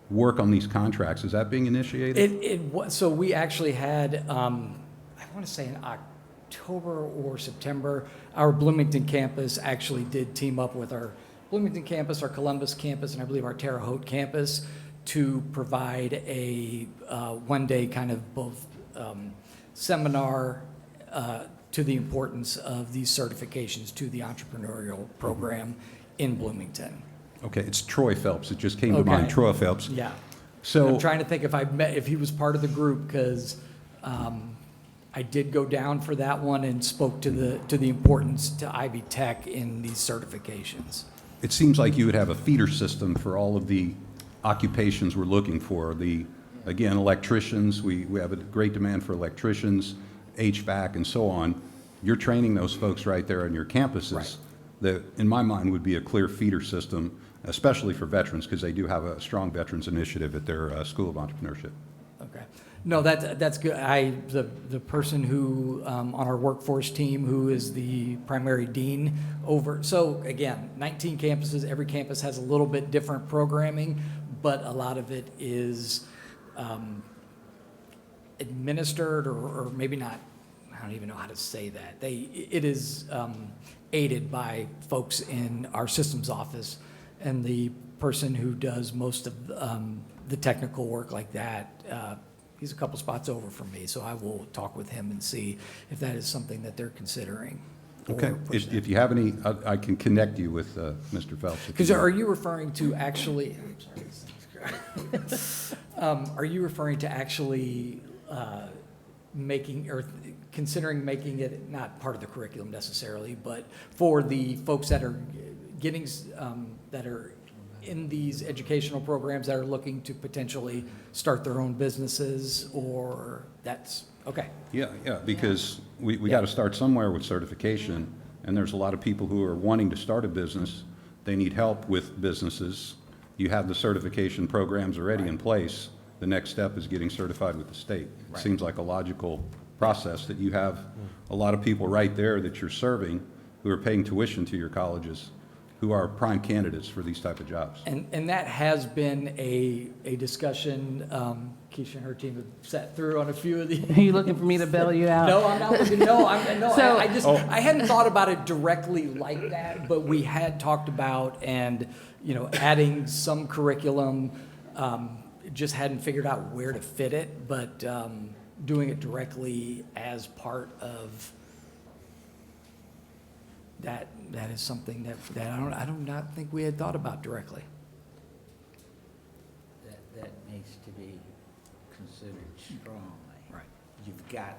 work on these contracts. Is that being initiated? So we actually had, I want to say in October or September, our Bloomington campus actually did team up with our Bloomington campus, our Columbus campus, and I believe our Terre Haute campus to provide a one-day kind of both seminar to the importance of these certifications to the entrepreneurial program in Bloomington. Okay, it's Troy Phelps. It just came to mind, Okay. Troy Phelps. Yeah. So I'm trying to think if he was part of the group, because I did go down for that one and spoke to the importance to Ivy Tech in these certifications. it seems like you would have a feeder system for all of the occupations we're looking for. Again, electricians, we have a great demand for electricians, HVAC, and so on. You're training those folks right there on your campuses. Right. That, in my mind, would be a clear feeder system, especially for veterans, because they do have a strong veterans initiative at their School of Entrepreneurship. Okay. No, that's good. The person who, on our workforce team, who is the primary dean over, so again, 19 campuses, every campus has a little bit different programming, but a lot of it is administered or maybe not, I don't even know how to say that. It is aided by folks in our systems office, and the person who does most of the technical work like that, he's a couple spots over from me, so I will talk with him and see if that is something that they're considering. Okay. If you have any, I can connect you with Mr. Phelps. Because are you referring to actually, are you referring to actually making, or considering making it not part of the curriculum necessarily, but for the folks that are getting, that are in these educational programs that are looking to potentially start their own businesses, or that's, okay. Yeah, because we got to start somewhere with certification, and there's a lot of people who are wanting to start a business. They need help with businesses. You have the certification programs already in place. The next step is getting certified with the state. It seems like a logical process that you have a lot of people right there that you're serving who are paying tuition to your colleges, who are prime candidates for these type of jobs. And that has been a discussion, Keisha and her team have sat through on a few of these. Are you looking for me to bail you out? No, I'm not looking, no, So- I hadn't thought about it directly like that, but we had talked about adding some curriculum, just hadn't figured out where to fit it, but doing it directly as part of that is something that I do not think we had thought about directly. That needs to be considered strongly. Right. You've got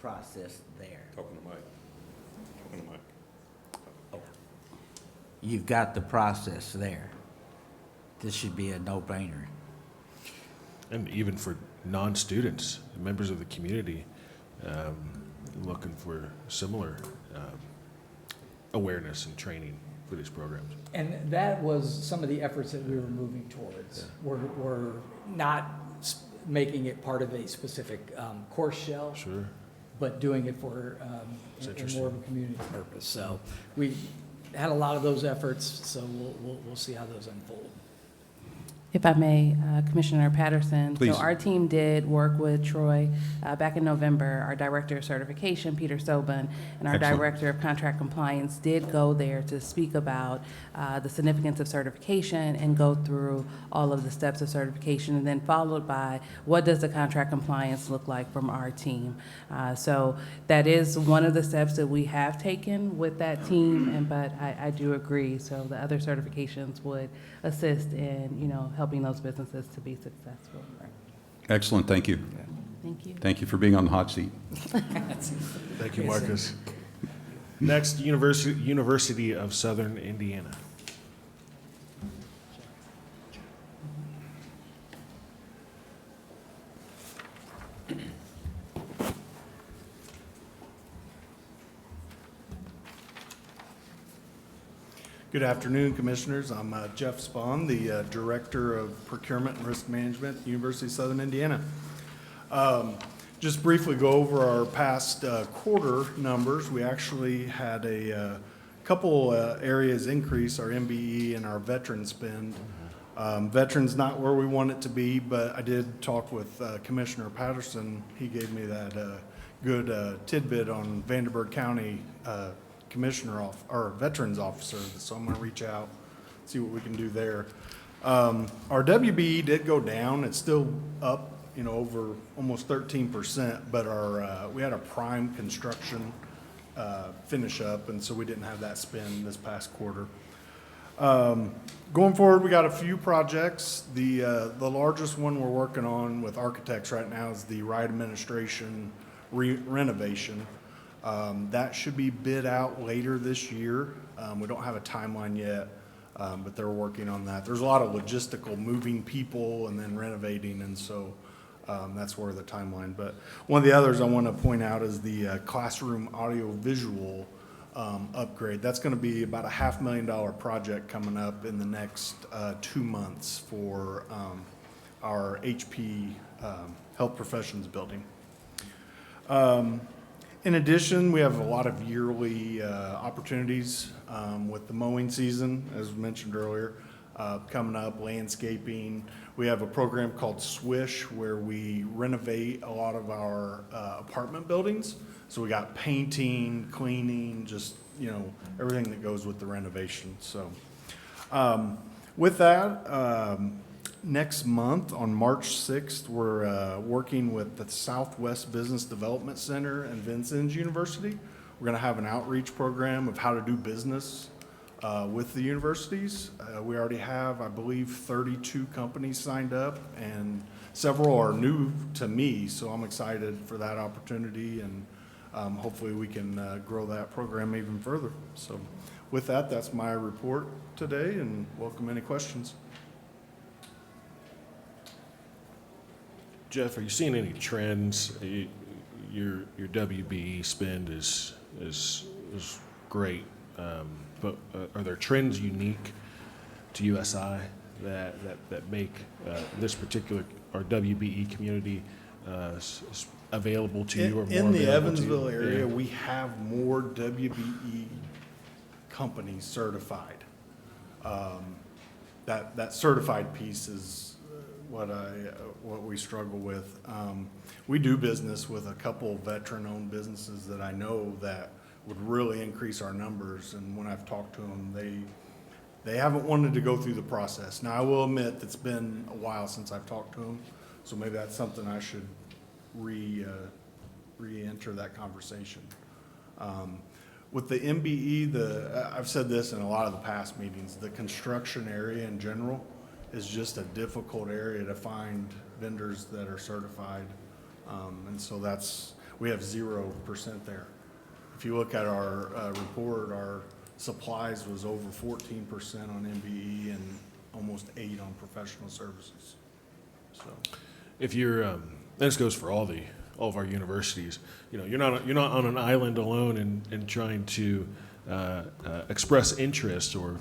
process there. Talking to Mike. Talking to Mike. You've got the process there. This should be a no-brainer. And even for non-students, members of the community, looking for similar awareness and training for these programs. And that was some of the efforts that we were moving towards. We're not making it part of a specific course shell, Sure. but doing it for It's in interesting. more of a community purpose. So we had a lot of those efforts, so we'll see how those unfold. If I may, Commissioner Patterson. Please. So our team did work with Troy back in November. Our Director of Certification, Peter Sobin, and our Excellent. Director of Contract Compliance did go there to speak about the significance of certification and go through all of the steps of certification, and then followed by what does the contract compliance look like from our team. So that is one of the steps that we have taken with that team, but I do agree. So the other certifications would assist in, helping those businesses to be successful. Excellent, thank you. Thank you. Thank you for being on the hot seat. Thank you, Marcus. Next, University of Southern Indiana. Good afternoon, Commissioners. I'm Jeff Spahn, the Director of Procurement and Risk Management at the University of Southern Indiana. Just briefly go over our past quarter numbers. We actually had a couple areas increase, our MBE and our veteran spend. Veterans not where we want it to be, but I did talk with Commissioner Patterson. He gave me that good tidbit on Vanderburgh County or Veterans Officer, so I'm gonna reach out, see what we can do there. Our WBE did go down. It's still up, over almost 13%, but we had a prime construction finish up, and so we didn't have that spend this past quarter. Going forward, we got a few projects. The largest one we're working on with architects right now is the Wright Administration renovation. That should be bid out later this year. We don't have a timeline yet, but they're working on that. There's a lot of logistical, moving people and then renovating, and so that's where the timeline. But one of the others I want to point out is the classroom audio-visual upgrade. That's going to be about a $500,000 project coming up in the next 2 months for our HP Health Professions building. In addition, we have a lot of yearly opportunities with the mowing season, as mentioned earlier, coming up, landscaping. We have a program called Swish where we renovate a lot of our apartment buildings. So we got painting, cleaning, just, everything that goes with the renovation. So with that, next month, on March 6th, we're working with the Southwest Business Development Center and Vincennes University. We're going to have an outreach program of how to do business with the universities. We already have, I believe, 32 companies signed up, and several are new to me, so I'm excited for that opportunity, and hopefully we can grow that program even further. So with that, that's my report today, and welcome any questions. Jeff, are you seeing any trends? Your WBE spend is great, but are there trends unique to USI that make this particular or WBE community available to you, or more In the available to you? Evansville area, Yeah. we have more WBE companies certified. That certified piece is what we struggle with. We do business with a couple veteran-owned businesses that I know that would really increase our numbers, and when I've talked to them, they haven't wanted to go through the process. Now, I will admit it's been a while since I've talked to them, so maybe that's something I should re-enter that conversation. With the MBE, I've said this in a lot of the past meetings, the construction area in general is just a difficult area to find vendors that are certified. And so we have 0% there. If you look at our report, our supplies was over 14% on MBE and almost 8% on professional services. So, If you're, this goes for all of our universities, you know, you're not on an island alone in trying to express interest or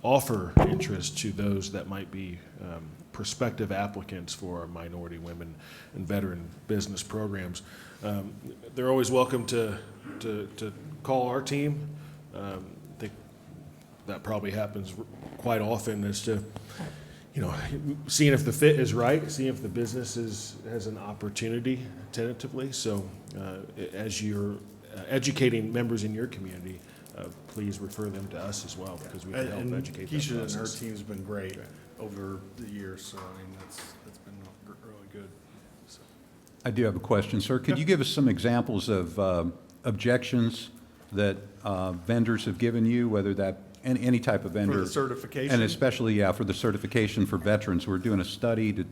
offer interest to those that might be prospective applicants for our minority women and veteran business programs. They're always welcome to call our team. I think that probably happens quite often as to, you know, seeing if the fit is right, seeing if the business has an opportunity tentatively. So as you're educating members in your community, please refer them to us as well, because we can help and educate that Keisha and her process. team's been great over the years, so I mean, that's been really good. So. I do have a question, sir. Could you give us some examples of objections that vendors have given you, whether that, any type of vendor? For the certification? And especially, yeah, for the certification for veterans. We're doing a study to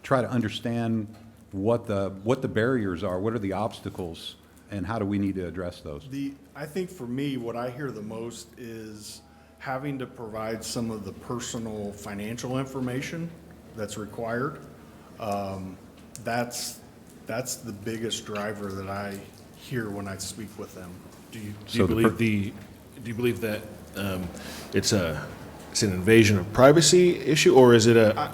try to understand what the barriers are, what are the obstacles, and how do we need to address those? I think for me, what I hear the most is having to provide some of the personal financial information that's required. That's the biggest driver that I hear when I speak with them. Do you believe that it's an invasion of privacy issue, or is it a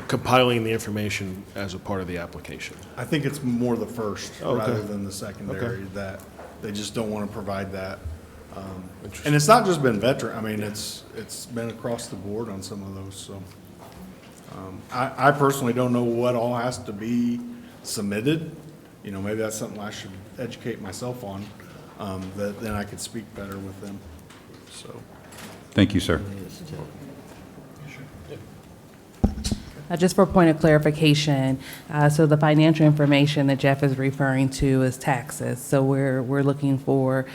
compiling the information as a part of the application? I think it's more the first Okay. rather than the secondary, Okay. that they just don't want to provide that. And it's not just been veteran, I mean, it's been across the board on some of those, so. I personally don't know what all has to be submitted. You know, maybe that's something I should educate myself on, that then I could speak better with them, so. Thank you, sir. Just for point of clarification, so the financial information that Jeff is referring to is taxes. So we're looking for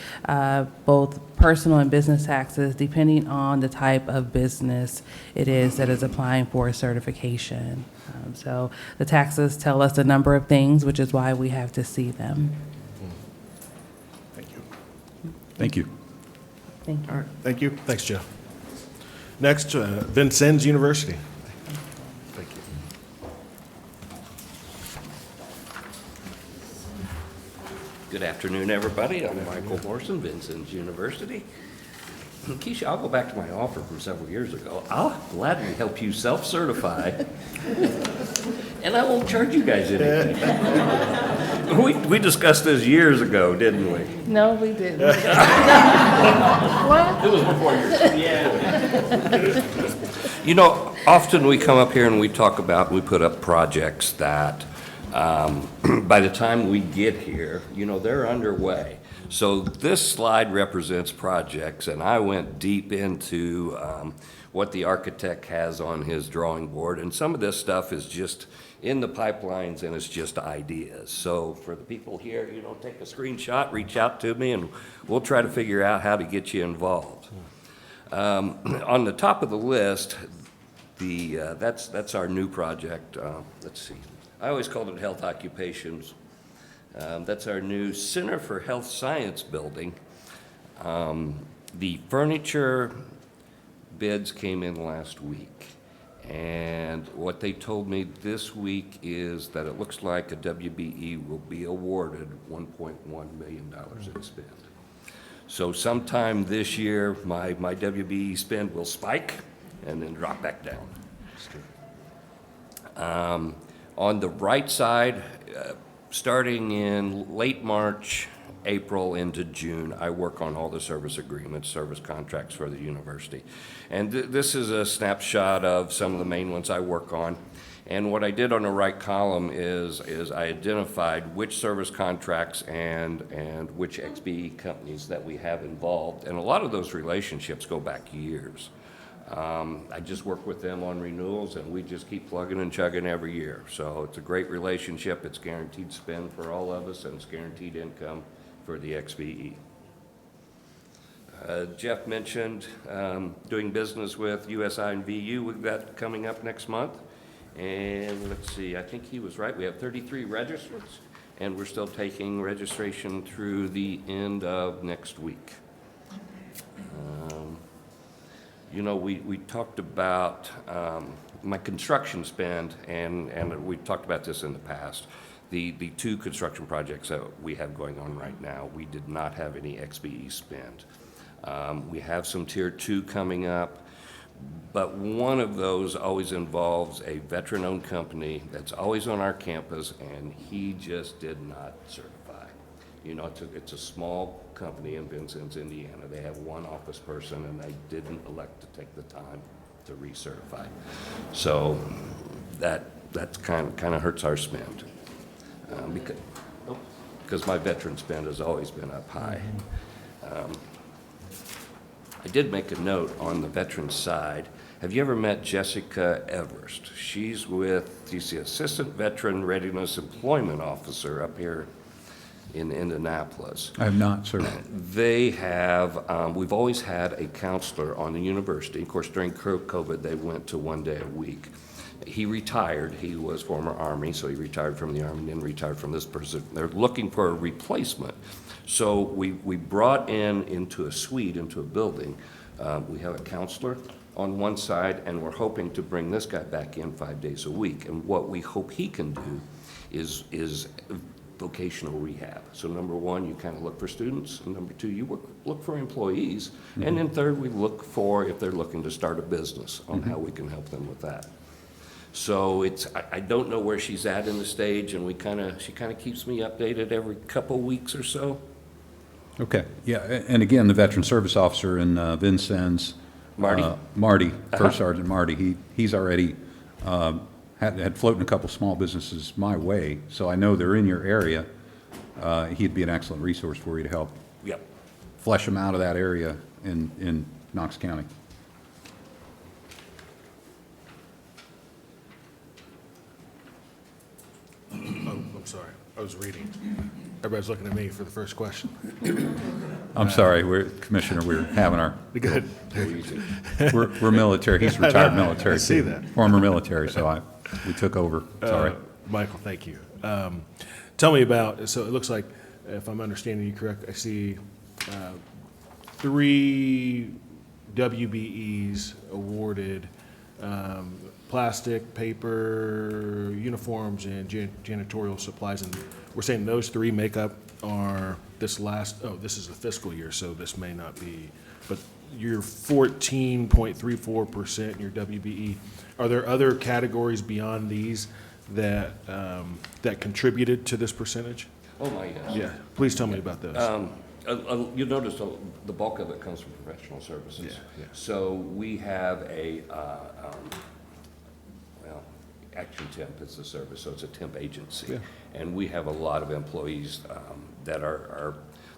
both personal and business taxes, depending on the type of business it is that is applying for a certification. So the taxes tell us a number of things, which is why we have to see them. Thank you. Thank you. Thank you. All right, thank you. Thanks, Jeff. Next, Vincennes University. Thank you. Good afternoon, everybody. I'm Michael Morrison, Vincennes University. Keisha, I'll go back to my offer from several years ago. I'll gladly help you self-certify, and I won't charge you guys anything. We discussed this years ago, didn't we? No, we didn't. It was before yours. Yeah. You know, often we come up here and we talk about, we put up projects that by the time we get here, you know, they're underway. So this slide represents projects, and I went deep into what the architect has on his drawing board, and some of this stuff is just in the pipelines and it's just ideas. So for the people here, you know, take a screenshot, reach out to me, and we'll try to figure out how to get you involved. On the top of the list, that's our new project. Let's see. I always called it Health Occupations. That's our new Center for Health Science building. The furniture bids came in last week, and what they told me this week is that it looks like a WBE will be awarded $1.1 million in spend. So sometime this year, my WBE spend will spike and then drop back down. On the right side, starting in late March, April into June, I work on all the service agreements, service contracts for the university. And this is a snapshot of some of the main ones I work on. And what I did on the right column is I identified which service contracts and which XBE companies that we have involved. And a lot of those relationships go back years. I just work with them on renewals, and we just keep plugging and chugging every year. So it's a great relationship. It's guaranteed spend for all of us, and it's guaranteed income for the XBE. Jeff mentioned doing business with USI and VU. We've got coming up next month. And let's see, I think he was right. We have 33 registrants, and we're still taking registration through the end of next week. You know, we talked about my construction spend, and we talked about this in the past. The two construction projects that we have going on right now, we did not have any XBE spend. We have some Tier 2 coming up, but one of those always involves a veteran-owned company that's always on our campus, and he just did not certify. You know, it's a small company in Vincennes, Indiana. They have one office person, and they didn't elect to take the time to recertify. So that's kind of hurts our spend. Because my veteran spend has always been up high. I did make a note on the veteran side. Have you ever met Jessica Everest? She's she's the Assistant Veteran Readiness Employment Officer up here in Indianapolis. I have not, sir. They have, we've always had a counselor on the university. Of course, during COVID, they went to 1 day a week. He retired. He was former Army, so he retired from the Army and then retired from this person. They're looking for a replacement. So we brought into a suite, into a building. We have a counselor on one side, and we're hoping to bring this guy back in 5 days a week. And what we hope he can do is vocational rehab. So number one, you kind of look for students, and number two, you look for employees, and then third, we look for if they're looking to start a business on how we can help them with that. So I don't know where she's at in the stage, and she kind of keeps me updated every couple weeks or so. Okay, yeah, and again, the Veteran Service Officer in Vincennes. Marty, First Sergeant Marty, he's already had floating a couple small businesses my way, so I know they're in your area. He'd be an excellent resource for you to help flesh them out of that area in Knox County. Oh, I'm sorry. I was reading. Everybody's looking at me for the first question. I'm sorry, Commissioner, we're having our, Good. we're military, he's retired military. I see too. that. Former military, so we took over, sorry. Michael, thank you. Tell me about, so it looks like, if I'm understanding you correct, I see 3 WBEs awarded, plastic, paper, uniforms, and janitorial supplies. And we're saying those 3 make up this is the fiscal year, so this may not be, but you're 14.34% in your WBE. Are there other categories beyond these that contributed to this percentage? Oh, my, yes. Yeah, please tell me about those. You notice the bulk of it comes from professional services. Yeah. So we have Action Temp is the service, so it's a temp agency. Yeah. And we have a lot of employees that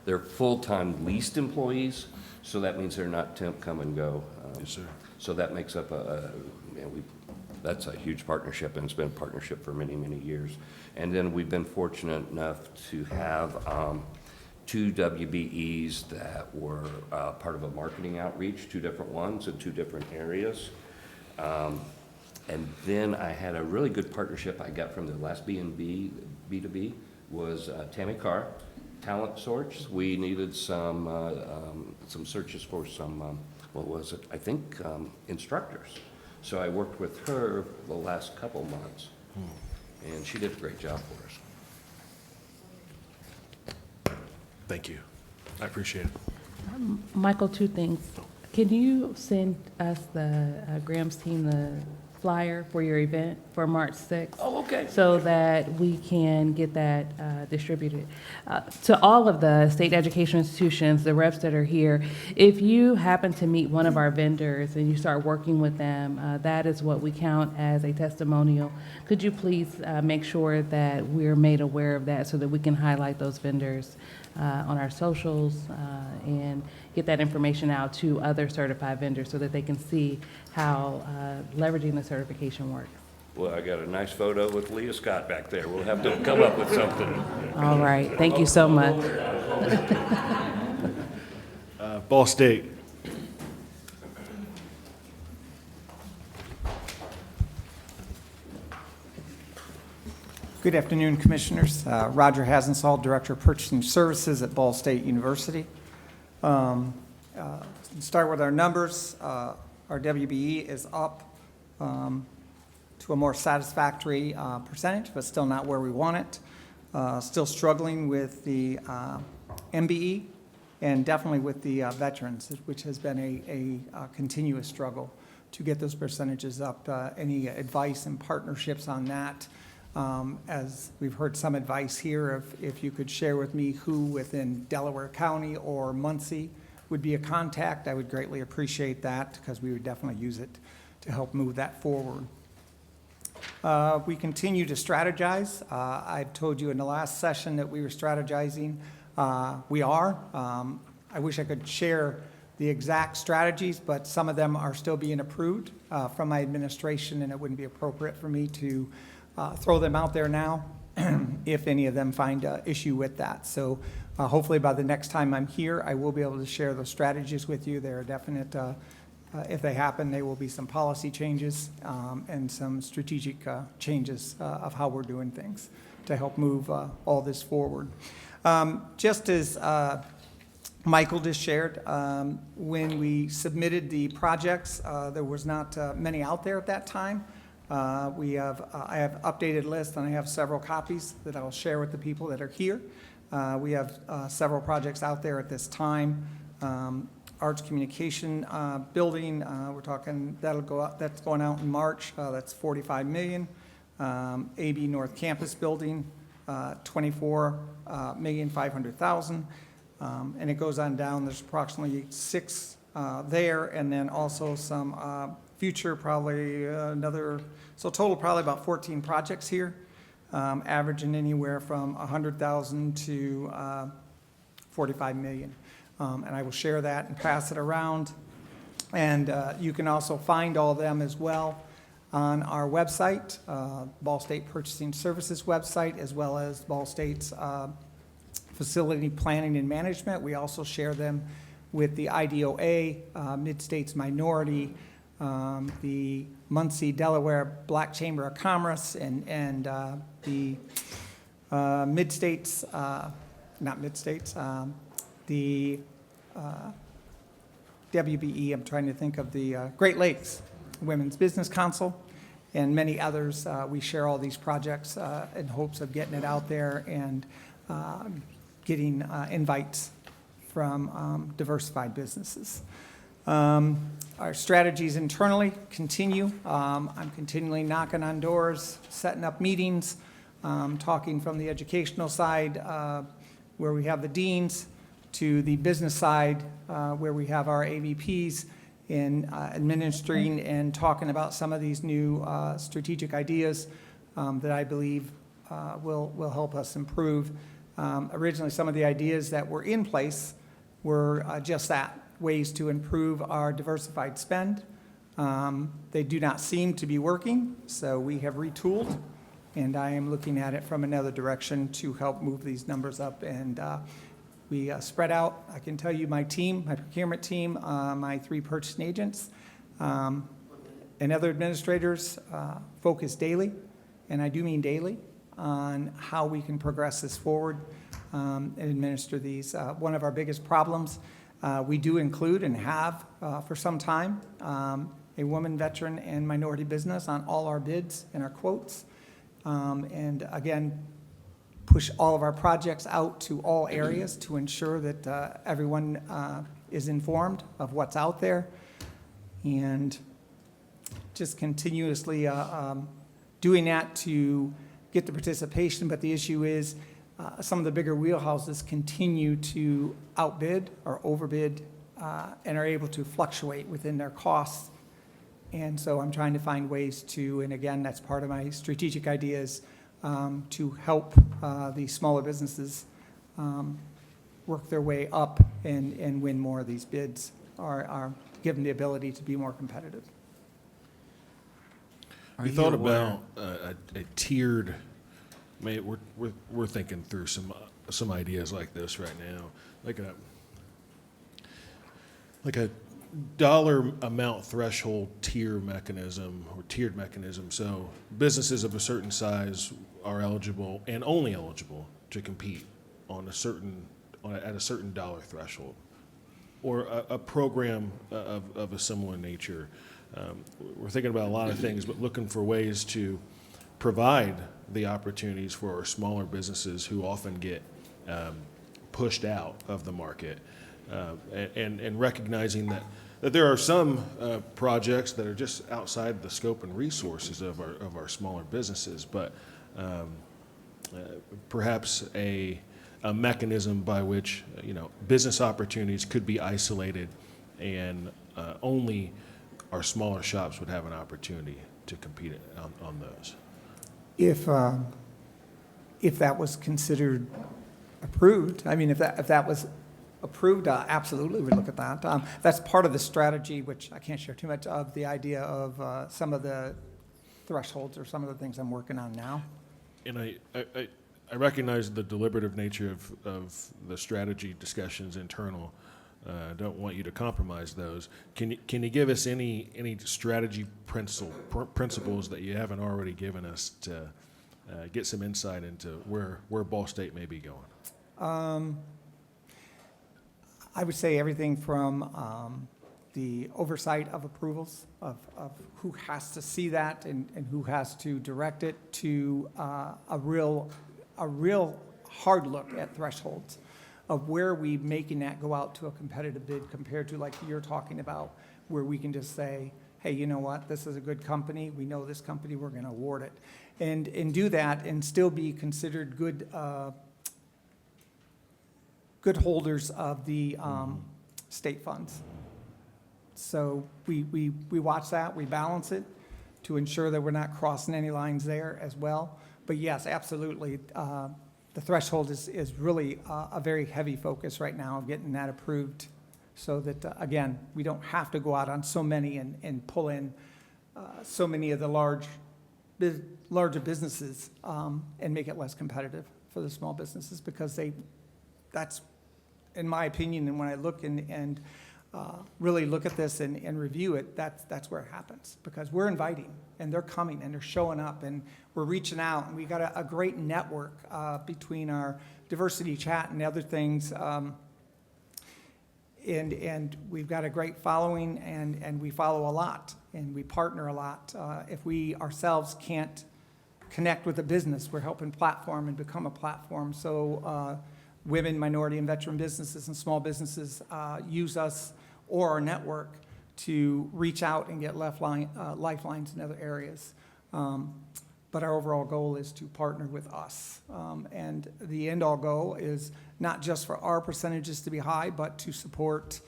they're full-time leased employees, so that means they're not temp come and go. Yes, sir. So that makes up that's a huge partnership, and it's been a partnership for many, many years. And then we've been fortunate enough to have 2 WBEs that were part of a marketing outreach, 2 different ones in 2 different areas. And then I had a really good partnership I got from the last B2B was Tammy Carr, Talent Search. We needed some searches for some, instructors. So I worked with her the last couple months, and she did a great job for us. Thank you. I appreciate it. Michael, 2 things. Can you send us Graham's team the flyer for your event for March 6th? Oh, okay. So that we can get that distributed. To all of the state education institutions, the reps that are here, if you happen to meet one of our vendors and you start working with them, that is what we count as a testimonial. Could you please make sure that we're made aware of that so that we can highlight those vendors on our socials and get that information out to other certified vendors so that they can see how leveraging the certification works. Well, I got a nice photo with Leah Scott back there. We'll have to come up with something. All right, thank you so much. Ball State. Good afternoon, Commissioners. Roger Hasensall, Director of Purchasing Services at Ball State University. Start with our numbers. Our WBE is up to a more satisfactory percentage, but still not where we want it. Still struggling with the MBE and definitely with the veterans, which has been a continuous struggle to get those percentages up. Any advice and partnerships on that? As we've heard some advice here, if you could share with me who within Delaware County or Muncie would be a contact, I would greatly appreciate that, because we would definitely use it to help move that forward. We continue to strategize. I told you in the last session that we were strategizing. We are. I wish I could share the exact strategies, but some of them are still being approved from my administration, and it wouldn't be appropriate for me to throw them out there now if any of them find an issue with that. So hopefully by the next time I'm here, I will be able to share those strategies with you. There are definite, if they happen, there will be some policy changes and some strategic changes of how we're doing things to help move all this forward. Just as Michael just shared, when we submitted the projects, there was not many out there at that time. I have updated lists, and I have several copies that I'll share with the people that are here. We have several projects out there at this time. Arts Communication Building, we're talking, that'll go out, that's going out in March. That's $45 million. AB North Campus Building, $24,500,000. And it goes on down. There's approximately 6 there, and then also some future, probably another, so total probably about 14 projects here, averaging anywhere from 100,000 to 45 million. And I will share that and pass it around. And you can also find all of them as well on our website, Ball State Purchasing Services website, as well as Ball State's Facility Planning and Management. We also share them with the IDOA, Mid-States Minority, the Muncie, Delaware Black Chamber of Commerce, and the Mid-States, not Mid-States, the WBE, I'm trying to think of the Great Lakes Women's Business Council, and many others. We share all these projects in hopes of getting it out there and getting invites from diversified businesses. Our strategies internally continue. I'm continually knocking on doors, setting up meetings, talking from the educational side where we have the deans, to the business side where we have our AVPs, in administering and talking about some of these new strategic ideas that I believe will help us improve. Originally, some of the ideas that were in place were just that, ways to improve our diversified spend. They do not seem to be working, so we have retooled, and I am looking at it from another direction to help move these numbers up. And we spread out. I can tell you my team, my procurement team, my 3 purchasing agents, and other administrators focus daily, and I do mean daily, on how we can progress this forward and administer these. One of our biggest problems, we do include and have for some time a woman, veteran, and minority business on all our bids and our quotes. And again, push all of our projects out to all areas to ensure that everyone is informed of what's out there, and just continuously doing that to get the participation. But the issue is some of the bigger wheelhouses continue to outbid or overbid and are able to fluctuate within their costs. And so I'm trying to find ways to, and again, that's part of my strategic ideas, to help the smaller businesses work their way up and win more of these bids, or give them the ability to be more competitive. You thought about a tiered, we're thinking through some ideas like this right now, like a dollar amount threshold tier mechanism or tiered mechanism. So businesses of a certain size are eligible and only eligible to compete on at a certain dollar threshold, or a program of a similar nature. We're thinking about a lot of things, but looking for ways to provide the opportunities for our smaller businesses who often get pushed out of the market, and recognizing that there are some projects that are just outside the scope and resources of our smaller businesses, but perhaps a mechanism by which business opportunities could be isolated, and only our smaller shops would have an opportunity to compete on those. If that was considered approved, I mean, if that was approved, absolutely, we'd look at that. That's part of the strategy, which I can't share too much of, the idea of some of the thresholds or some of the things I'm working on now. And I recognize the deliberative nature of the strategy discussions internal. I don't want you to compromise those. Can you give us any strategy principles that you haven't already given us to get some insight into where Ball State may be going? I would say everything from the oversight of approvals, of who has to see that and who has to direct it, to a real hard look at thresholds of where we making that go out to a competitive bid compared to, like you're talking about, where we can just say, hey, you know what, this is a good company, we know this company, we're going to award it. And do that and still be considered good holders of the state funds. So we watch that, we balance it to ensure that we're not crossing any lines there as well. But yes, absolutely, the threshold is really a very heavy focus right now of getting that approved, so that, again, we don't have to go out on so many and pull in so many of the larger businesses and make it less competitive for the small businesses, because that's, in my opinion, and when I look and really look at this and review it, that's where it happens, because we're inviting and they're coming and they're showing up and we're reaching out, and we got a great network between our diversity chat and other things, and we've got a great following, and we follow a lot and we partner a lot. If we ourselves can't connect with a business, we're helping platform and become a platform. So women, minority, and veteran businesses and small businesses use us or our network to reach out and get lifelines in other areas. But our overall goal is to partner with us. And the end-all goal is not just for our percentages to be high, but to support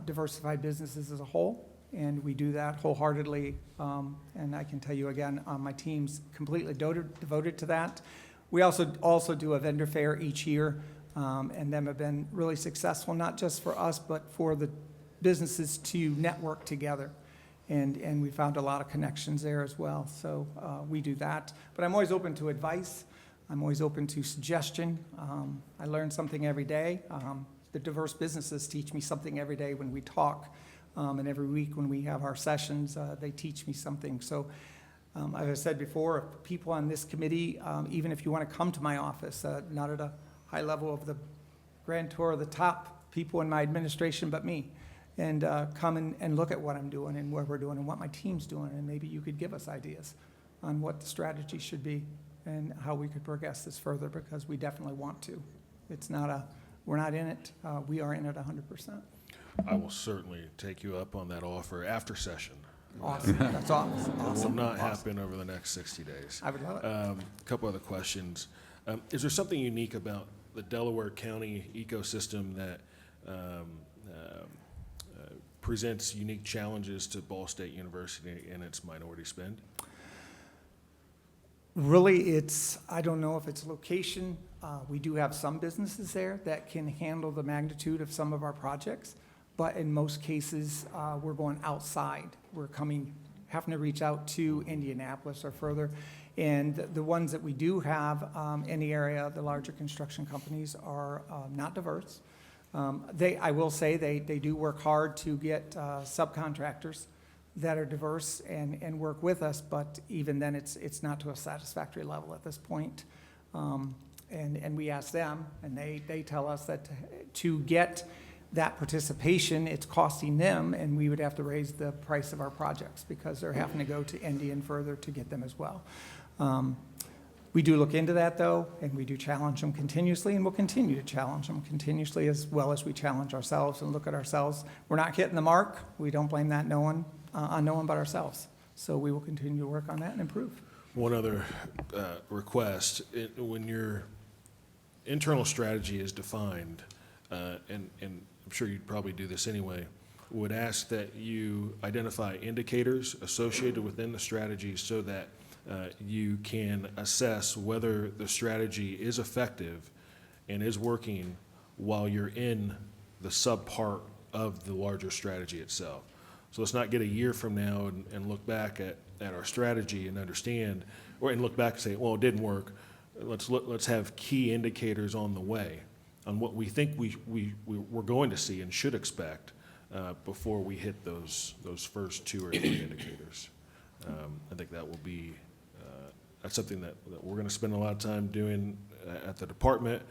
diversified businesses as a whole. And we do that wholeheartedly. And I can tell you again, my team's completely devoted to that. We also do a vendor fair each year, and them have been really successful, not just for us, but for the businesses to network together. And we found a lot of connections there as well. So we do that. But I'm always open to advice. I'm always open to suggestion. I learn something every day. The diverse businesses teach me something every day when we talk. And every week when we have our sessions, they teach me something. So as I said before, people on this committee, even if you want to come to my office, not at a high level of the grand tour of the top people in my administration, but me, and come and look at what I'm doing and what we're doing and what my team's doing, and maybe you could give us ideas on what the strategy should be and how we could progress this further, because we definitely want to. It's not we're not in it, we are in it 100%. I will certainly take you up on that offer after session. Awesome, that's awesome. It will not happen over the next 60 days. I would love it. A couple other questions. Is there something unique about the Delaware County ecosystem that presents unique challenges to Ball State University and its minority spend? Really, I don't know if it's location. We do have some businesses there that can handle the magnitude of some of our projects, but in most cases, we're going outside. We're having to reach out to Indianapolis or further. And the ones that we do have in the area, the larger construction companies, are not diverse. I will say, they do work hard to get subcontractors that are diverse and work with us, but even then, it's not to a satisfactory level at this point. And we ask them, and they tell us that to get that participation, it's costing them, and we would have to raise the price of our projects because they're having to go to Indy and further to get them as well. We do look into that, though, and we do challenge them continuously, and we'll continue to challenge them continuously as well as we challenge ourselves and look at ourselves. We're not hitting the mark. We don't blame that on no one but ourselves. So we will continue to work on that and improve. One other request, when your internal strategy is defined, and I'm sure you'd probably do this anyway, would ask that you identify indicators associated within the strategy so that you can assess whether the strategy is effective and is working while you're in the sub-part of the larger strategy itself. So let's not get a year from now and look back at our strategy and understand, and look back and say, well, it didn't work. Let's have key indicators on the way on what we think we're going to see and should expect before we hit those first 2 or 3 indicators. I think that will be that's something that we're going to spend a lot of time doing at the department,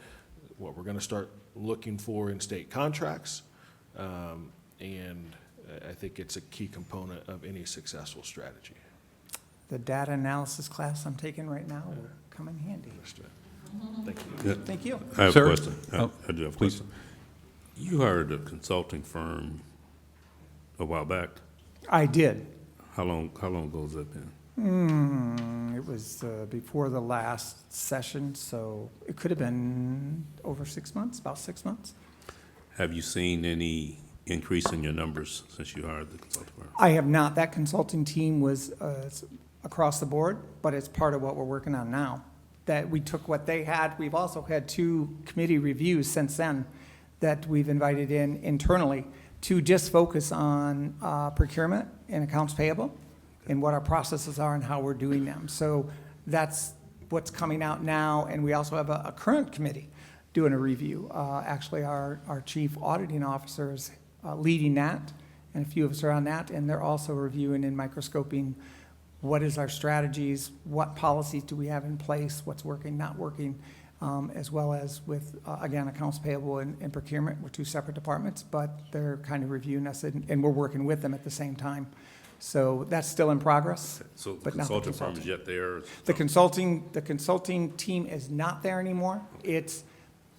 what we're going to start looking for in state contracts, and I think it's a key component of any successful strategy. The data analysis class I'm taking right now will come in handy. Understood. Thank you. Yeah. Thank you. I have Sir? a question. I do have a please. question. You hired a consulting firm a while back. I did. How long ago has that been? It was before the last session, so it could have been over 6 months, about 6 months. Have you seen any increase in your numbers since you hired the consulting firm? I have not. That consulting team was across the board, but it's part of what we're working on now. That we took what they had. We've also had 2 committee reviews since then that we've invited in internally to just focus on procurement and accounts payable and what our processes are and how we're doing them. So that's what's coming out now. And we also have a current committee doing a review. Actually, our chief auditing officer is leading that, and a few of us are on that, and they're also reviewing and microscoping what is our strategies, what policies do we have in place, what's working, not working, as well as with, again, accounts payable and procurement. We're 2 separate departments, but they're kind of reviewing us, and we're working with them at the same time. So that's still in progress. So the but not the consulting firm is yet there? The consulting team is not there anymore. It's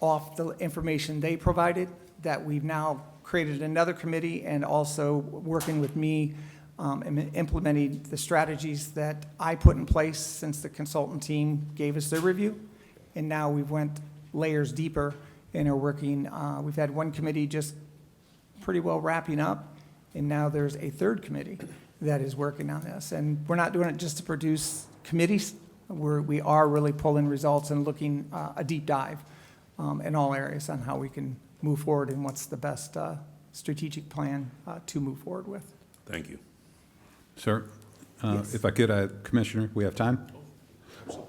off the information they provided that we've now created another committee and also working with me and implementing the strategies that I put in place since the consultant team gave us their review. And now we've went layers deeper and are working. We've had 1 committee just pretty well wrapping up, and now there's a 3rd committee that is working on this. And we're not doing it just to produce committees. We are really pulling results and looking a deep dive in all areas on how we can move forward and what's the best strategic plan to move forward with. Thank you. Sir? Yes. If I could, Commissioner, we have time?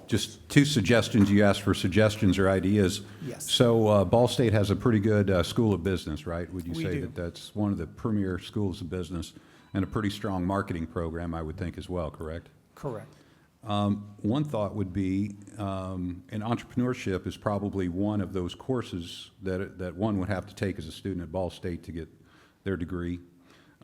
Just 2 suggestions. You asked for suggestions or ideas. Yes. So Ball State has a pretty good school of business, right? Would you We say do. that that's one of the premier schools of business and a pretty strong marketing program, I would think as well, correct? Correct. One thought would be, and entrepreneurship is probably one of those courses that one would have to take as a student at Ball State to get their degree.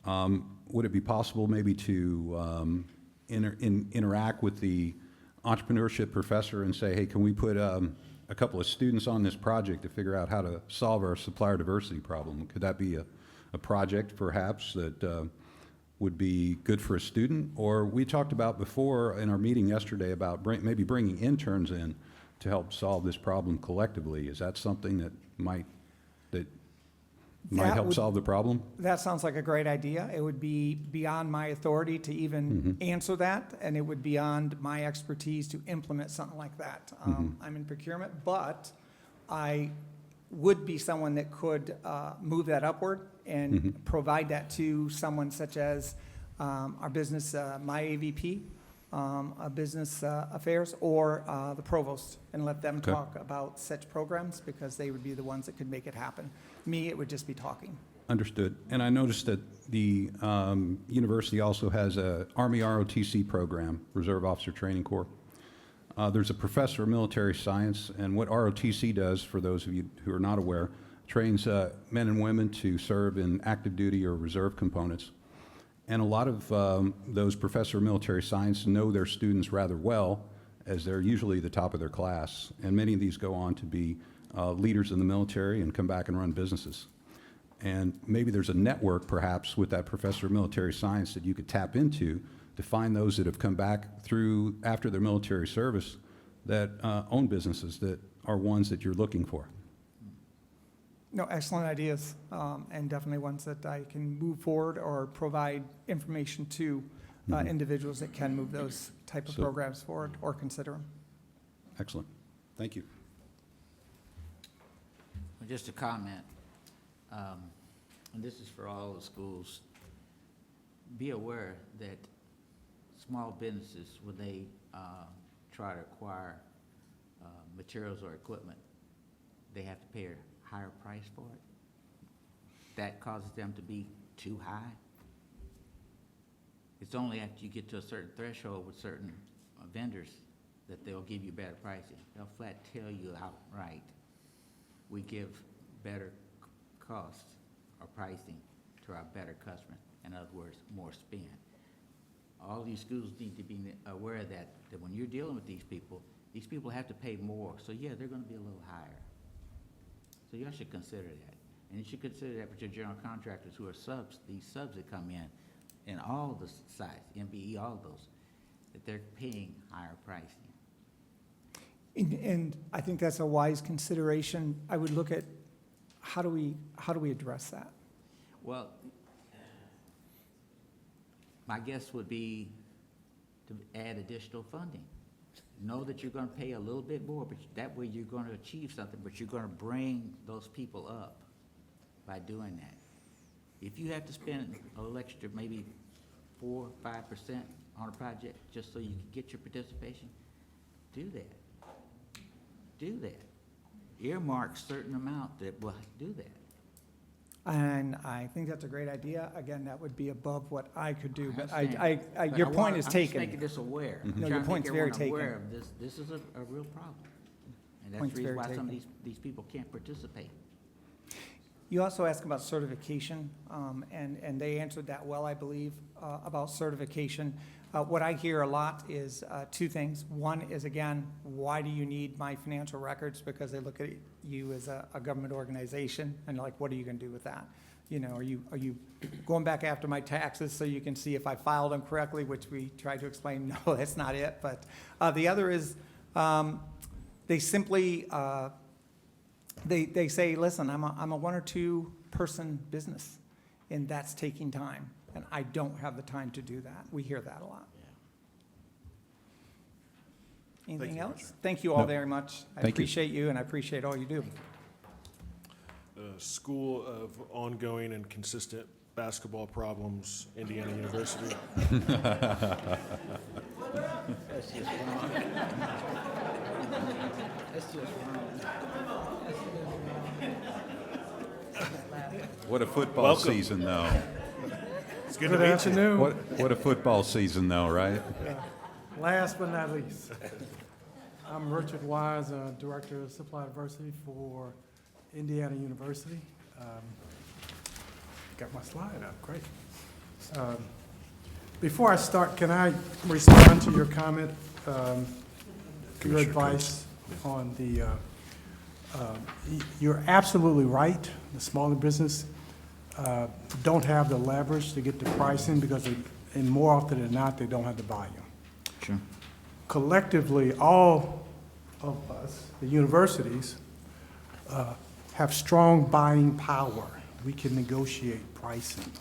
Would it be possible maybe to interact with the entrepreneurship professor and say, hey, can we put a couple of students on this project to figure out how to solve our supplier diversity problem? Could that be a project perhaps that would be good for a student? Or we talked about before in our meeting yesterday about maybe bringing interns in to help solve this problem collectively. Is that something that might help solve the problem? That sounds like a great idea. It would be beyond my authority to even answer that, and it would be beyond my expertise to implement something like that. I'm in procurement, but I would be someone that could move that upward and provide that to someone such as our business, my AVP, Business Affairs or the provost and let them Okay. talk about such programs because they would be the ones that could make it happen. Me, it would just be talking. Understood. And I noticed that the university also has a Army ROTC program, Reserve Officer Training Corps. There's a professor of military science, and what ROTC does, for those of you who are not aware, trains men and women to serve in active duty or reserve components. And a lot of those professor of military science know their students rather well, as they're usually the top of their class. And many of these go on to be leaders in the military and come back and run businesses. And maybe there's a network, perhaps, with that professor of military science that you could tap into to find those that have come back through after their military service that own businesses that are ones that you're looking for. No, excellent ideas, and definitely ones that I can move forward or provide information to individuals that can move those type of So- programs forward or consider them. Excellent. Thank you. Well, just a comment, and this is for all the schools. Be aware that small businesses, when they try to acquire materials or equipment, they have to pay a higher price for it. That causes them to be too high. It's only after you get to a certain threshold with certain vendors that they'll give you better pricing. They'll flat tell you outright, we give better costs or pricing to our better customers. In other words, more spend. All these schools need to be aware of that when you're dealing with these people have to pay more. So yeah, they're gonna be a little higher. So y'all should consider that. And you should consider that with your general contractors who are subs, these subs that come in all the sites, MBE, all those, that they're paying higher pricing. And I think that's a wise consideration. I would look at how do we address that? Well, my guess would be to add additional funding. Know that you're gonna pay a little bit more, but that way you're gonna achieve something, but you're gonna bring those people up by doing that. If you have to spend a little extra, maybe 4 or 5% on a project just so you can get your participation, do that. Do that. Earmark certain amount that will do that. And I think that's a great idea. Again, that would be above what I could do, but understand. But your point is I'm taken. just making this aware. No, I'm your trying to point's make very everyone aware taken. of this. This is a real problem. And that's Point's the reason very why some of taken. these people can't participate. You also asked about certification, and they answered that well, I believe, about certification. What I hear a lot is two things. One is, again, why do you need my financial records? Because they look at you as a government organization, and like, what are you going to do with that? You know, are you going back after my taxes so you can see if I filed them correctly, which we tried to explain, no, that's not it. But the other is they simply, they say, listen, I'm a 1 or 2 person business, and that's taking time, and I don't have the time to do that. We hear that a lot. Anything you, else? Roger. Thank you all No. very much. I Thank you. appreciate you, and I appreciate all you do. School of Ongoing and Consistent Basketball Problems, Indiana University. That's just wrong. That's just wrong. What a football Welcome. season, though. It's good to Good meet you. afternoon. What a football season, though, right? Last but not least, I'm Richard Wise, Director of Supplier Diversity for Indiana University. Got my slide up, great. Before I start, can I respond to your comment, your advice on the, you're absolutely right. The smaller business don't have the leverage to get the pricing because, and more often than not, they don't have the volume. Sure. Collectively, all of us, the universities, have strong buying power. We can negotiate pricing.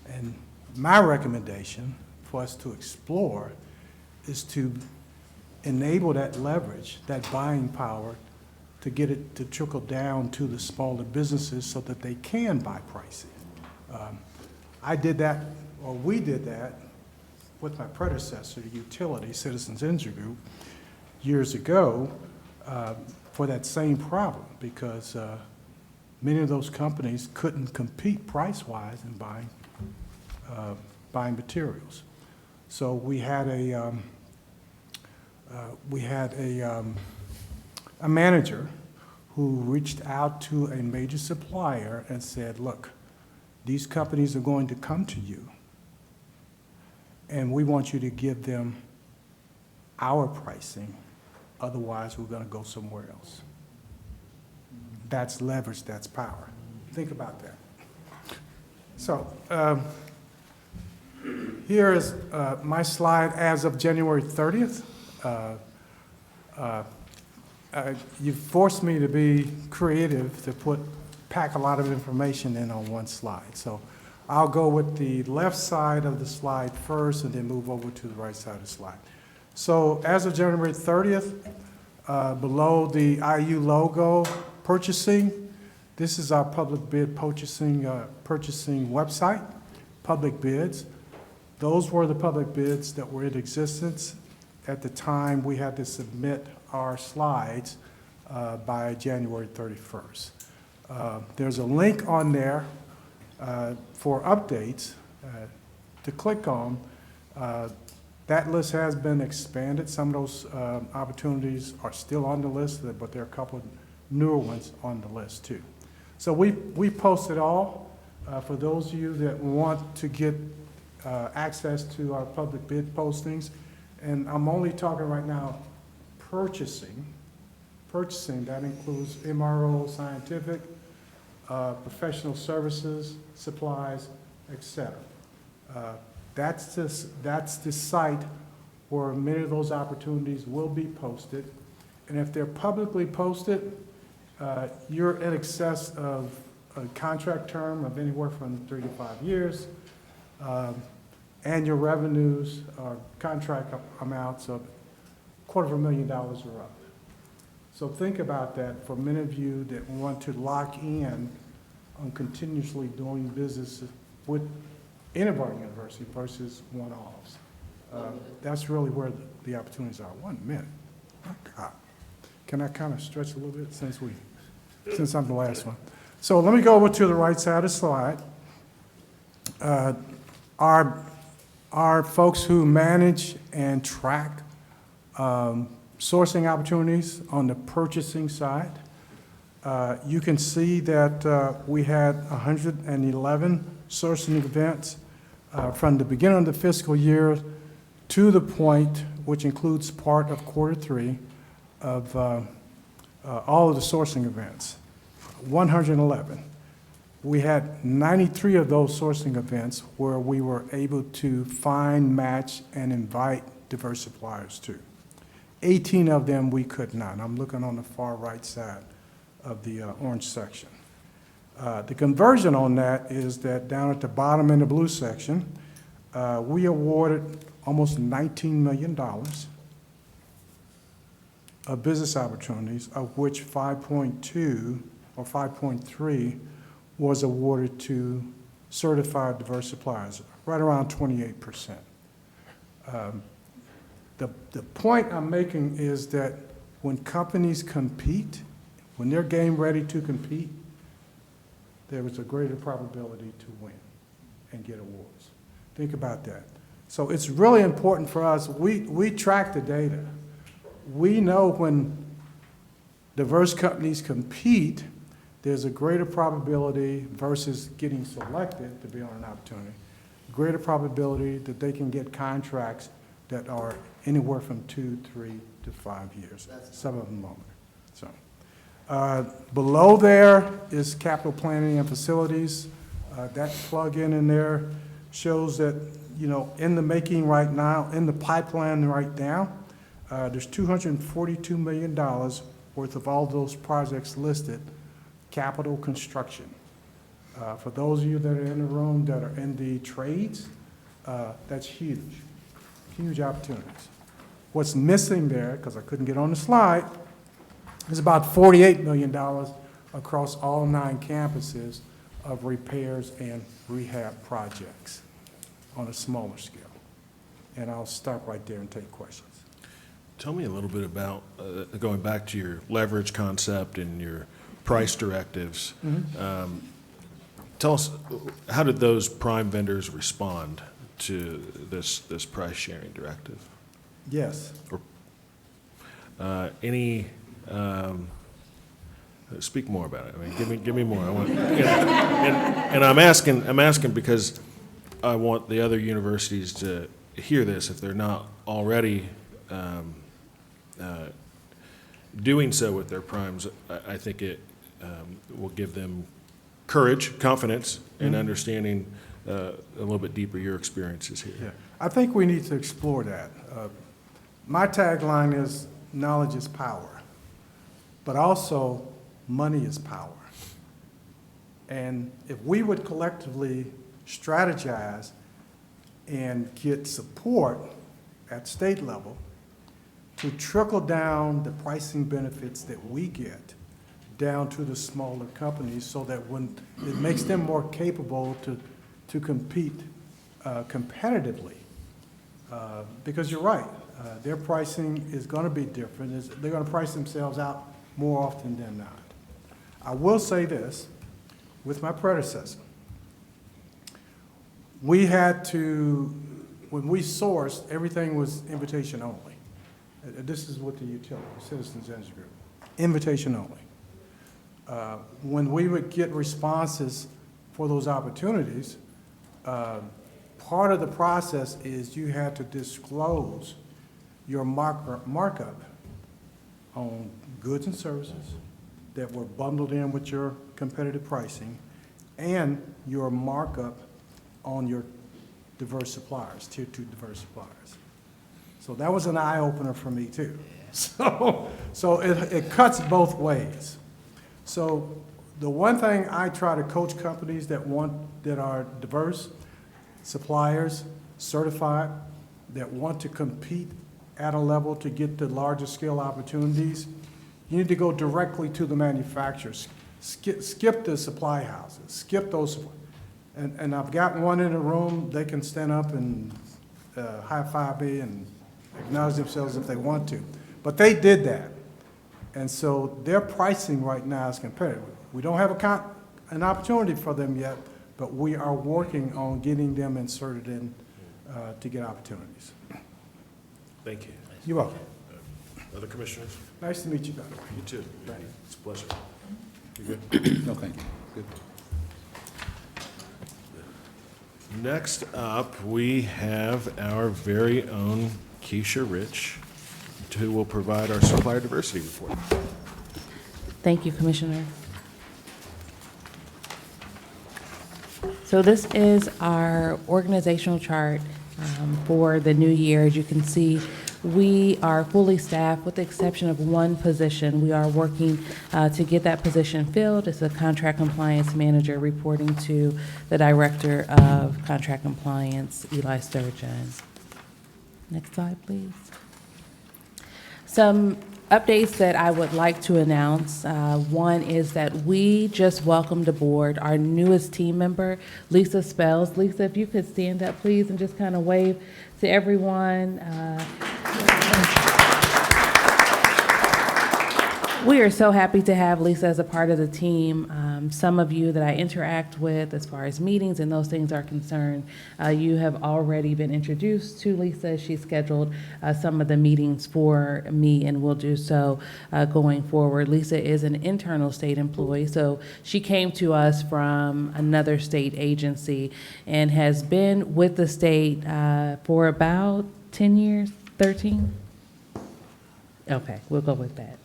And my recommendation for us to explore is to enable that leverage, that buying power, to get it to trickle down to the smaller businesses so that they can buy pricing. I did that, or we did that, with my predecessor, the utility, Citizens Energy Group, years ago, for that same problem, because many of those companies couldn't compete price-wise in buying materials. So we had a manager who reached out to a major supplier and said, look, these companies are going to come to you, and we want you to give them our pricing, otherwise we're going to go somewhere else. That's leverage, that's power. Think about that. So here is my slide as of January 30th. You forced me to be creative to pack a lot of information in on one slide. So I'll go with the left side of the slide first and then move over to the right side of the slide. So as of January 30th, below the IU logo, purchasing, this is our public bid purchasing website, public bids. Those were the public bids that were in existence at the time we had to submit our slides by January 31st. There's a link on there for updates to click on. That list has been expanded. Some of those opportunities are still on the list, but there are a couple of newer ones on the list too. So we posted all for those of you that want to get access to our public bid postings. And I'm only talking right now purchasing. Purchasing, that includes MRO, scientific, professional services, supplies, etc. That's the site where many of those opportunities will be posted. And if they're publicly posted, you're in excess of a contract term of anywhere from 3 to 5 years, and your revenues or contract amounts of $250,000 or up. So think about that for many of you that want to lock in on continuously doing business with any of our university versus one-offs. That's really where the opportunities are. 1 minute. Oh, God. Can I kind of stretch a little bit since I'm the last one? So let me go over to the right side of the slide. Our folks who manage and track sourcing opportunities on the purchasing side, you can see that we had 111 sourcing events from the beginning of the fiscal year to the point, which includes part of Q3, of all of the sourcing events, 111. We had 93 of those sourcing events where we were able to find, match, and invite diverse suppliers to. 18 of them we could not. I'm looking on the far right side of the orange section. The conversion on that is that down at the bottom in the blue section, we awarded almost $19 million of business opportunities, of which 5.2 or 5.3 was awarded to certified diverse suppliers, right around 28%. The point I'm making is that when companies compete, when they're game ready to compete, there is a greater probability to win and get awards. Think about that. So it's really important for us. We track the data. We know when diverse companies compete, there's a greater probability versus getting selected to be on an opportunity, greater probability that they can get contracts that are anywhere from 2, 3 to 5 years, some of them longer. So below there is capital planning and facilities. That plug-in in there shows that, you know, in the making right now, in the pipeline right now, there's $242 million worth of all those projects listed, capital construction. For those of you that are in the room that are in the trades, that's huge, huge opportunities. What's missing there, because I couldn't get on the slide, is about $48 million across all 9 campuses of repairs and rehab projects on a smaller scale. and I'll stop right there and take questions. Tell me a little bit about, going back to your leverage concept and your price directives. Tell us, how did those prime vendors respond to this price sharing directive? Yes. Speak more about it. I mean, give me more. I want, and I'm asking because I want the other universities to hear this if they're not already doing so with their primes. I think it will give them courage, confidence, and understanding a little bit deeper your experiences here. Yeah. I think we need to explore that. My tagline is knowledge is power, but also money is power. And if we would collectively strategize and get support at state level to trickle down the pricing benefits that we get down to the smaller companies so that when it makes them more capable to compete competitively. Because you're right, their pricing is going to be different. They're going to price themselves out more often than not. I will say this, with my predecessor, we had to, when we sourced, everything was invitation only. This is what the utility, Citizens Energy Group, invitation only. When we would get responses for those opportunities, part of the process is you had to disclose your markup on goods and services that were bundled in with your competitive pricing and your markup on your diverse suppliers, tier 2 diverse suppliers. So that was an eye-opener for me too. So it cuts both ways. So the one thing I try to coach companies that are diverse, suppliers, certified, that want to compete at a level to get the larger scale opportunities, you need to go directly to the manufacturers. Skip the supply houses, skip those. And I've got one in the room, they can stand up and high-five me and acknowledge themselves if they want to. But they did that. And so their pricing right now is competitive. We don't have an opportunity for them yet, but we are working on getting them inserted in to get opportunities. Thank you. You're welcome. Other commissioners? Nice to meet you, Doctor. You too. Thank you. It's a pleasure. You good? No, thank you. Good. Next up, we have our very own Keisha Rich, who will provide our supplier diversity report. Thank you, Commissioner. So this is our organizational chart for the new year. As you can see, we are fully staffed with the exception of one position. We are working to get that position filled. It's a contract compliance manager reporting to the Director of Contract Compliance, Eli Sturgeon. Next slide, please. Some updates that I would like to announce. One is that we just welcomed aboard our newest team member, Lisa Spells. Lisa, if you could stand up, please, and just kind of wave to everyone. We are so happy to have Lisa as a part of the team. Some of you that I interact with as far as meetings and those things are concerned, you have already been introduced to Lisa. She scheduled some of the meetings for me and will do so going forward. Lisa is an internal state employee, so she came to us from another state agency and has been with the state for about 10 years, 13? Okay, we'll go with that.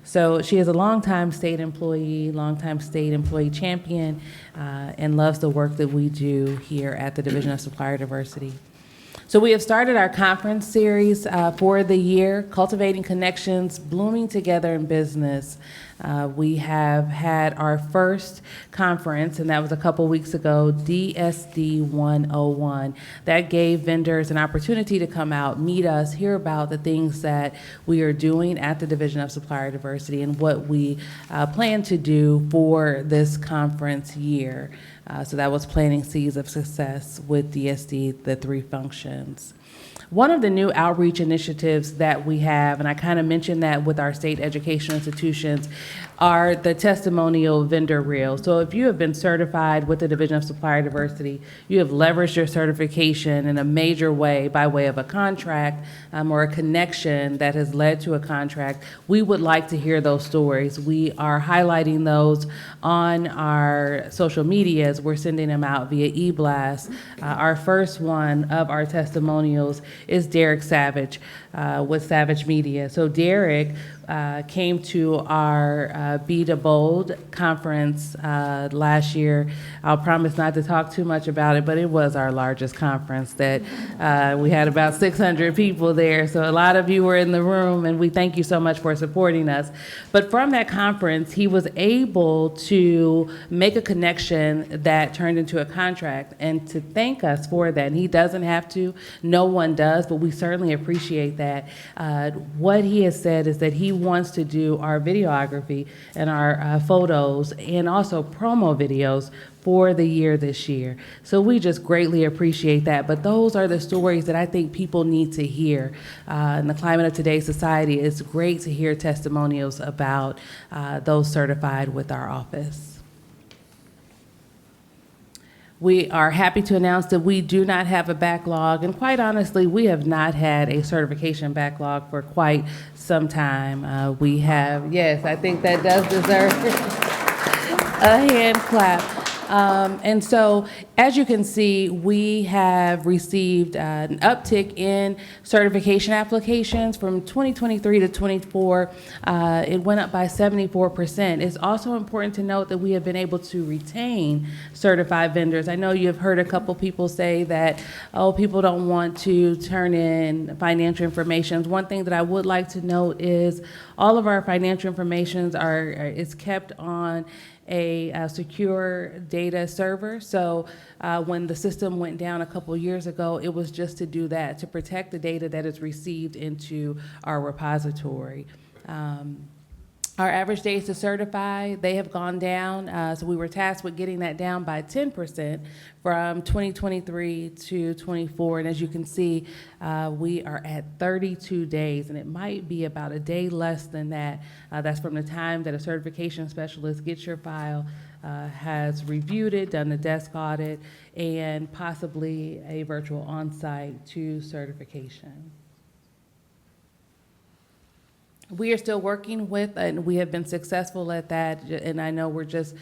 So she is a longtime state employee champion, and loves the work that we do here at the Division of Supplier Diversity. So we have started our conference series for the year, Cultivating Connections, Blooming Together in Business. We have had our first conference, and that was a couple weeks ago, DSD 101. That gave vendors an opportunity to come out, meet us, hear about the things that we are doing at the Division of Supplier Diversity and what we plan to do for this conference year. So that was planting seeds of success with DSD, the 3 functions. One of the new outreach initiatives that we have, and I kind of mentioned that with our state educational institutions, are the testimonial vendor reels. So if you have been certified with the Division of Supplier Diversity, you have leveraged your certification in a major way by way of a contract or a connection that has led to a contract, we would like to hear those stories. We are highlighting those on our social medias. We're sending them out via e-blast. Our first one of our testimonials is Derek Savage with Savage Media. So Derek came to our Be the Bold conference last year. I'll promise not to talk too much about it, but it was our largest conference that we had about 600 people there. So a lot of you were in the room, and we thank you so much for supporting us. But from that conference, he was able to make a connection that turned into a contract, and to thank us for that. And he doesn't have to, no one does, but we certainly appreciate that. What he has said is that he wants to do our videography and our photos and also promo videos for the year this year. So we just greatly appreciate that. But those are the stories that I think people need to hear. In the climate of today's society, it's great to hear testimonials about those certified with our office. We are happy to announce that we do not have a backlog, and quite honestly, we have not had a certification backlog for quite some time. We have, yes, I think that does deserve a hand clap. And so, as you can see, we have received an uptick in certification applications from 2023 to 24. It went up by 74%. It's also important to note that we have been able to retain certified vendors. I know you have heard a couple people say that, oh, people don't want to turn in financial information. One thing that I would like to note is all of our financial information is kept on a secure data server. So when the system went down a couple years ago, it was just to do that, to protect the data that is received into our repository. Our average days to certify, they have gone down. So we were tasked with getting that down by 10% from 2023 to 24. And as you can see, we are at 32 days, and it might be about a day less than that. That's from the time that a certification specialist gets your file, has reviewed it, done the desk audit, and possibly a virtual on-site to certification. We are still working with, and we have been successful at that, and I know we're just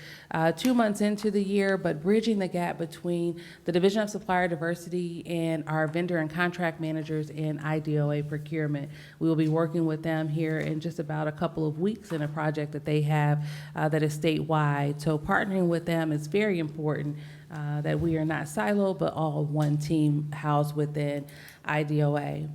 2 months into the year, but bridging the gap between the Division of Supplier Diversity and our vendor and contract managers in IDOA procurement. We will be working with them here in just about a couple of weeks in a project that they have that is statewide. So partnering with them is very important, that we are not siloed, but all one team housed within IDOA.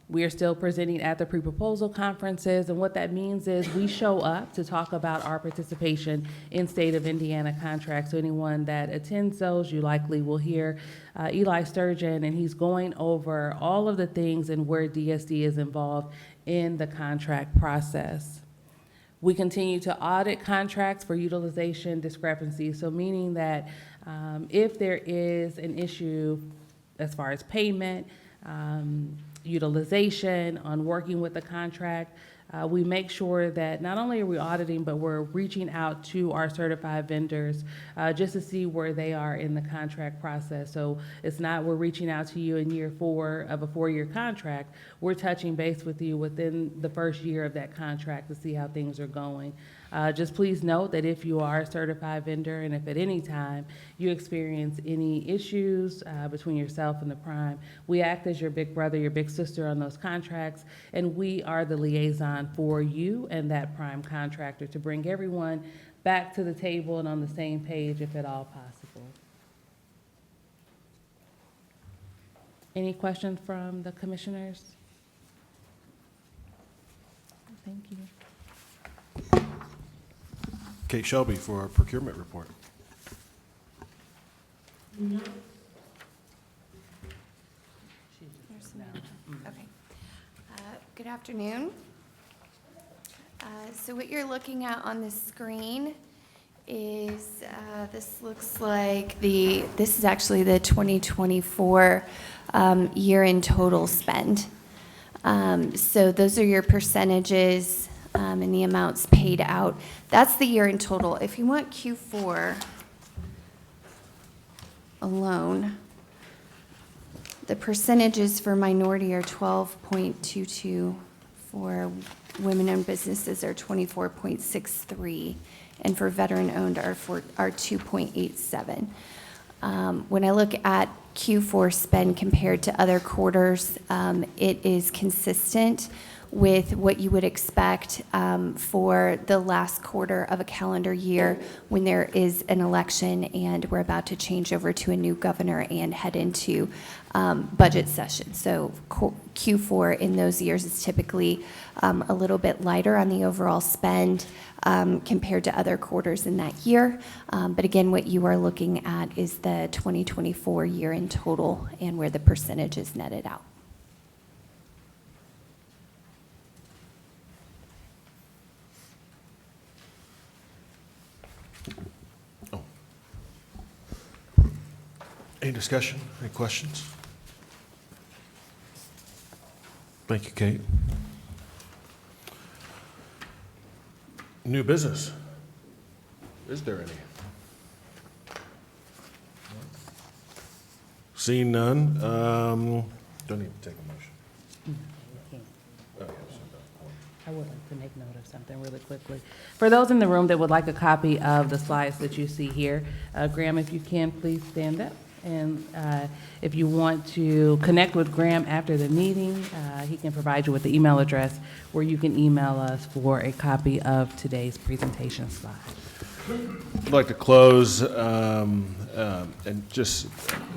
We are still presenting at the pre-proposal conferences, and what that means is we show up to talk about our participation in state of Indiana contracts. So anyone that attends those, you likely will hear Eli Sturgeon, and he's going over all of the things and where DSD is involved in the contract process. We continue to audit contracts for utilization discrepancies, so meaning that if there is an issue as far as payment, utilization, on working with the contract, we make sure that not only are we auditing, but we're reaching out to our certified vendors just to see where they are in the contract process. So it's not we're reaching out to you in year 4 of a 4-year contract. We're touching base with you within the first year of that contract to see how things are going. Just please note that if you are a certified vendor and if at any time you experience any issues between yourself and the prime, we act as your big brother, your big sister on those contracts, and we are the liaison for you and that prime contractor to bring everyone back to the table and on the same page if at all possible. Any questions from the commissioners? Thank you. Kate Shelby for our procurement report. Okay. Good afternoon. So what you're looking at on the screen is, this looks like this is actually the 2024 year in total spend. So those are your percentages and the amounts paid out. That's the year in total. If you want Q4 alone, the percentages for minority are 12.22, for women-owned businesses are 24.63, and for veteran-owned are 2.87. When I look at Q4 spend compared to other quarters, it is consistent with what you would expect for the last quarter of a calendar year when there is an election and we're about to change over to a new governor and head into budget session. So Q4 in those years is typically a little bit lighter on the overall spend compared to other quarters in that year. But again, what you are looking at is the 2024 year in total and where the percentage is netted out. Any discussion, any questions? Thank you, Kate. New business. Is there any? Seeing none, don't need to take a motion. I would like to make note of something really quickly. For those in the room that would like a copy of the slides that you see here, Graham, if you can, please stand up. And if you want to connect with Graham after the meeting, he can provide you with the email address where you can email us for a copy of today's presentation slides. I'd like to close and just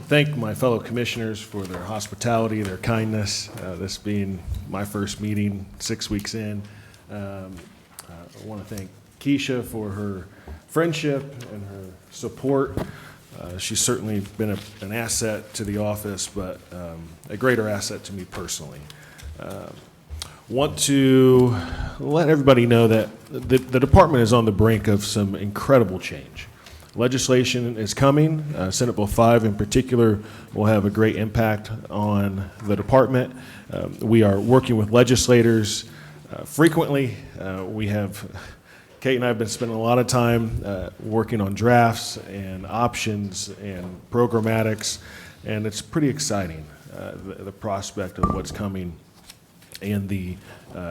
thank my fellow commissioners for their hospitality, their kindness, this being my first meeting 6 weeks in. I want to thank Keisha for her friendship and her support. She's certainly been an asset to the office, but a greater asset to me personally. Want to let everybody know that the department is on the brink of some incredible change. Legislation is coming. Senate Bill 5 in particular will have a great impact on the department. We are working with legislators frequently. Kate and I have been spending a lot of time working on drafts and options and programmatics, and it's pretty exciting, the prospect of what's coming and the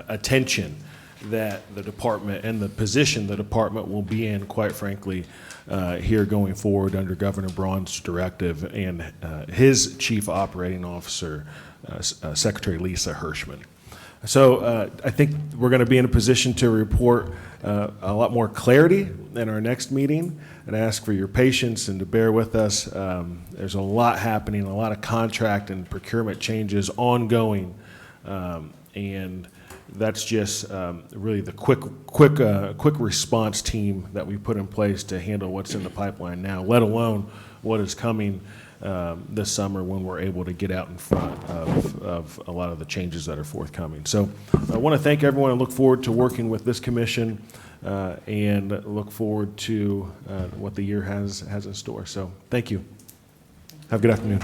attention that the department and the position the department will be in, quite frankly, here going forward under Governor Braun's directive and his chief operating officer, Secretary Lisa Hirschman. So I think we're going to be in a position to report a lot more clarity in our next meeting, and I ask for your patience and to bear with us. There's a lot happening, a lot of contract and procurement changes ongoing, and that's just really the quick response team that we put in place to handle what's in the pipeline now, let alone what is coming this summer when we're able to get out in front of a lot of the changes that are forthcoming. So I want to thank everyone and look forward to working with this commission and look forward to what the year has in store. So thank you. Have a good afternoon.